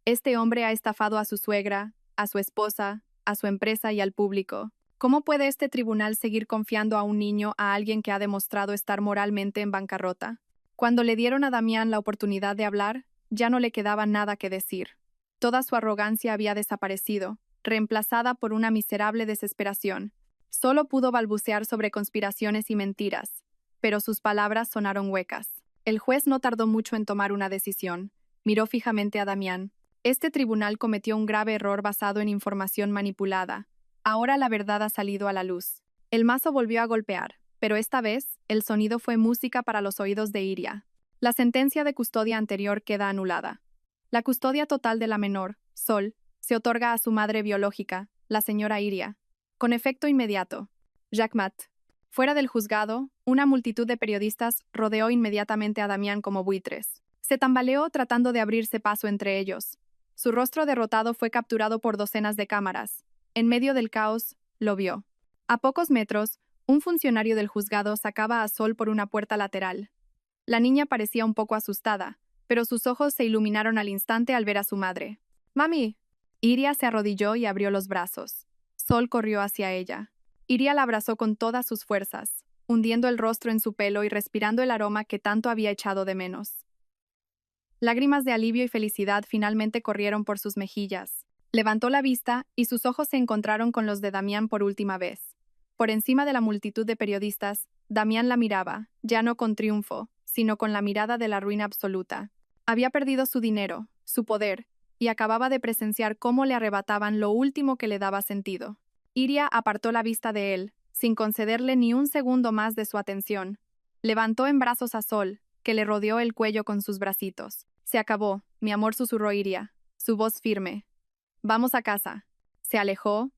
Este hombre ha estafado a su suegra, a su esposa, a su empresa y al público. ¿Cómo puede este tribunal seguir confiando a un niño a alguien que ha demostrado estar moralmente en bancarrota? Cuando le dieron a Damián la oportunidad de hablar, ya no le quedaba nada que decir. Toda su arrogancia había desaparecido, reemplazada por una miserable desesperación. Solo pudo balbucear sobre conspiraciones y mentiras, pero sus palabras sonaron huecas. El juez no tardó mucho en tomar una decisión. Miró fijamente a Damián. Este tribunal cometió un grave error basado en información manipulada. Ahora la verdad ha salido a la luz. El mazo volvió a golpear, pero esta vez, el sonido fue música para los oídos de Iria. La sentencia de custodia anterior queda anulada. La custodia total de la menor, Sol, se otorga a su madre biológica, la señora Iria. Con efecto inmediato. Jacquemat. Fuera del juzgado, una multitud de periodistas rodeó inmediatamente a Damián como buitres. Se tambaleó tratando de abrirse paso entre ellos. Su rostro derrotado fue capturado por docenas de cámaras. En medio del caos, lo vio. A pocos metros, un funcionario del juzgado sacaba a Sol por una puerta lateral. La niña parecía un poco asustada, pero sus ojos se iluminaron al instante al ver a su madre. «Mami». Iria se arrodilló y abrió los brazos. Sol corrió hacia ella. Iria la abrazó con todas sus fuerzas, hundiendo el rostro en su pelo y respirando el aroma que tanto había echado de menos. Lágrimas de alivio y felicidad finalmente corrieron por sus mejillas. Levantó la vista y sus ojos se encontraron con los de Damián por última vez. Por encima de la multitud de periodistas, Damián la miraba, ya no con triunfo, sino con la mirada de la ruina absoluta. Había perdido su dinero, su poder, y acababa de presenciar cómo le arrebataban lo último que le daba sentido. Iria apartó la vista de él, sin concederle ni un segundo más de su atención. Levantó en brazos a Sol, que le rodeó el cuello con sus bracitos. «Se acabó», mi amor, susurró Iria, su voz firme. «Vamos a casa». Se alejó,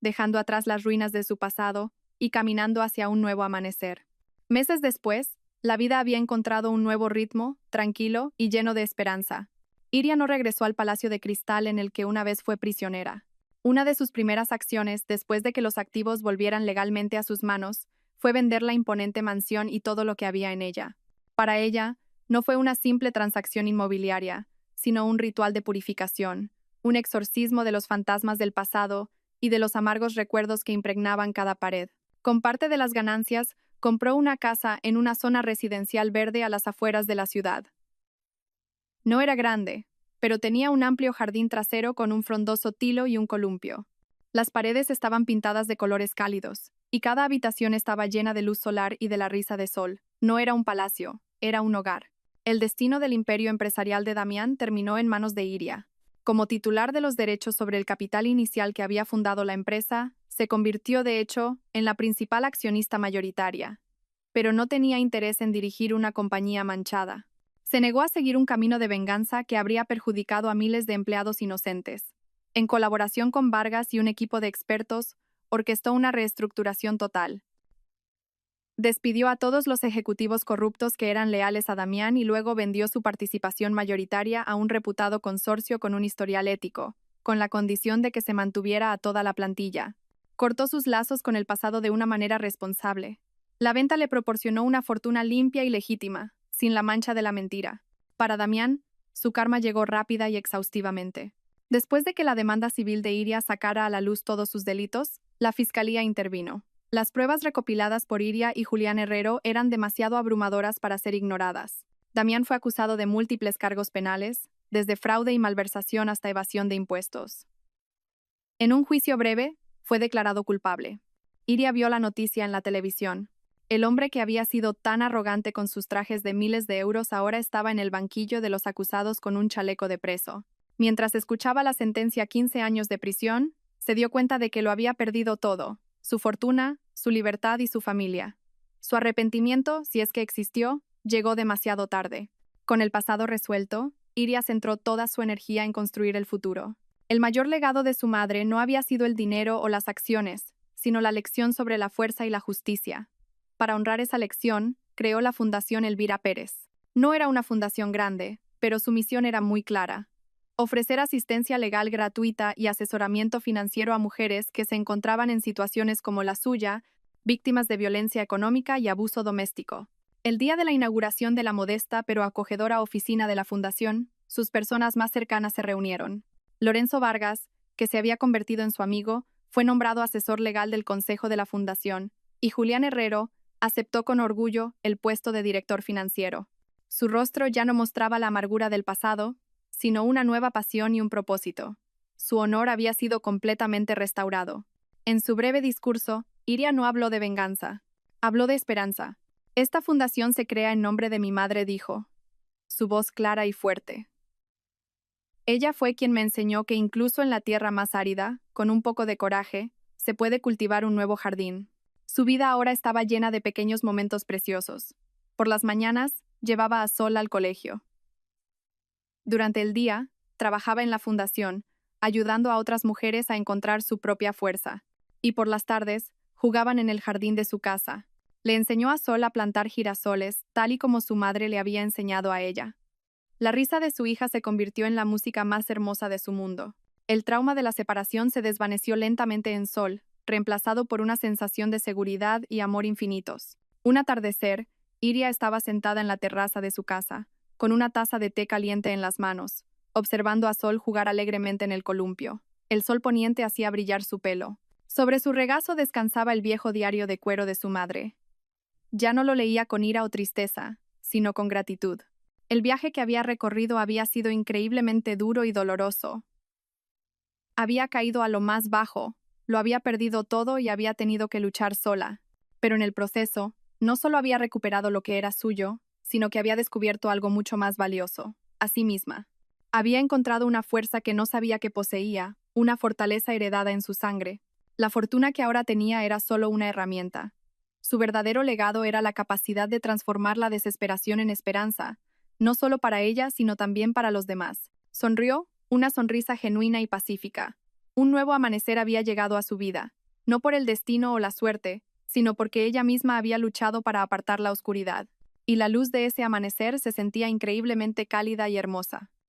dejando atrás las ruinas de su pasado y caminando hacia un nuevo amanecer. Meses después, la vida había encontrado un nuevo ritmo, tranquilo y lleno de esperanza. Iria no regresó al Palacio de Cristal en el que una vez fue prisionera. Una de sus primeras acciones, después de que los activos volvieran legalmente a sus manos, fue vender la imponente mansión y todo lo que había en ella. Para ella, no fue una simple transacción inmobiliaria, sino un ritual de purificación, un exorcismo de los fantasmas del pasado y de los amargos recuerdos que impregnaban cada pared. Con parte de las ganancias, compró una casa en una zona residencial verde a las afueras de la ciudad. No era grande, pero tenía un amplio jardín trasero con un frondoso tilo y un columpio. Las paredes estaban pintadas de colores cálidos, y cada habitación estaba llena de luz solar y de la risa de sol. No era un palacio, era un hogar. El destino del imperio empresarial de Damián terminó en manos de Iria. Como titular de los derechos sobre el capital inicial que había fundado la empresa, se convirtió, de hecho, en la principal accionista mayoritaria. Pero no tenía interés en dirigir una compañía manchada. Se negó a seguir un camino de venganza que habría perjudicado a miles de empleados inocentes. En colaboración con Vargas y un equipo de expertos, orquestó una reestructuración total. Despidió a todos los ejecutivos corruptos que eran leales a Damián y luego vendió su participación mayoritaria a un reputado consorcio con un historial ético, con la condición de que se mantuviera a toda la plantilla. Cortó sus lazos con el pasado de una manera responsable. La venta le proporcionó una fortuna limpia y legítima, sin la mancha de la mentira. Para Damián, su karma llegó rápida y exhaustivamente. Después de que la demanda civil de Iria sacara a la luz todos sus delitos, la fiscalía intervino. Las pruebas recopiladas por Iria y Julián Herrero eran demasiado abrumadoras para ser ignoradas. Damián fue acusado de múltiples cargos penales, desde fraude y malversación hasta evasión de impuestos. En un juicio breve, fue declarado culpable. Iria vio la noticia en la televisión. El hombre que había sido tan arrogante con sus trajes de miles de euros ahora estaba en el banquillo de los acusados con un chaleco de preso. Mientras escuchaba la sentencia a 15 años de prisión, se dio cuenta de que lo había perdido todo: su fortuna, su libertad y su familia. Su arrepentimiento, si es que existió, llegó demasiado tarde. Con el pasado resuelto, Iria centró toda su energía en construir el futuro. El mayor legado de su madre no había sido el dinero o las acciones, sino la lección sobre la fuerza y la justicia. Para honrar esa lección, creó la Fundación Elvira Pérez. No era una fundación grande, pero su misión era muy clara: ofrecer asistencia legal gratuita y asesoramiento financiero a mujeres que se encontraban en situaciones como la suya, víctimas de violencia económica y abuso doméstico. El día de la inauguración de la modesta pero acogedora oficina de la Fundación, sus personas más cercanas se reunieron. Lorenzo Vargas, que se había convertido en su amigo, fue nombrado asesor legal del Consejo de la Fundación, y Julián Herrero aceptó con orgullo el puesto de director financiero. Su rostro ya no mostraba la amargura del pasado, sino una nueva pasión y un propósito. Su honor había sido completamente restaurado. En su breve discurso, Iria no habló de venganza, habló de esperanza. Esta fundación se crea en nombre de mi madre, dijo, su voz clara y fuerte. Ella fue quien me enseñó que incluso en la tierra más árida, con un poco de coraje, se puede cultivar un nuevo jardín. Su vida ahora estaba llena de pequeños momentos preciosos. Por las mañanas, llevaba a Sol al colegio. Durante el día, trabajaba en la fundación, ayudando a otras mujeres a encontrar su propia fuerza. Y por las tardes, jugaban en el jardín de su casa. Le enseñó a Sol a plantar girasoles, tal y como su madre le había enseñado a ella. La risa de su hija se convirtió en la música más hermosa de su mundo. El trauma de la separación se desvaneció lentamente en Sol, reemplazado por una sensación de seguridad y amor infinitos. Un atardecer, Iria estaba sentada en la terraza de su casa, con una taza de té caliente en las manos, observando a Sol jugar alegremente en el columpio. El sol poniente hacía brillar su pelo. Sobre su regazo descansaba el viejo diario de cuero de su madre. Ya no lo leía con ira o tristeza, sino con gratitud. El viaje que había recorrido había sido increíblemente duro y doloroso. Había caído a lo más bajo, lo había perdido todo y había tenido que luchar sola. Pero en el proceso, no solo había recuperado lo que era suyo, sino que había descubierto algo mucho más valioso, a sí misma. Había encontrado una fuerza que no sabía que poseía, una fortaleza heredada en su sangre. La fortuna que ahora tenía era solo una herramienta. Su verdadero legado era la capacidad de transformar la desesperación en esperanza, no solo para ella, sino también para los demás. Sonrió, una sonrisa genuina y pacífica. Un nuevo amanecer había llegado a su vida, no por el destino o la suerte, sino porque ella misma había luchado para apartar la oscuridad. Y la luz de ese amanecer se sentía increíblemente cálida y hermosa.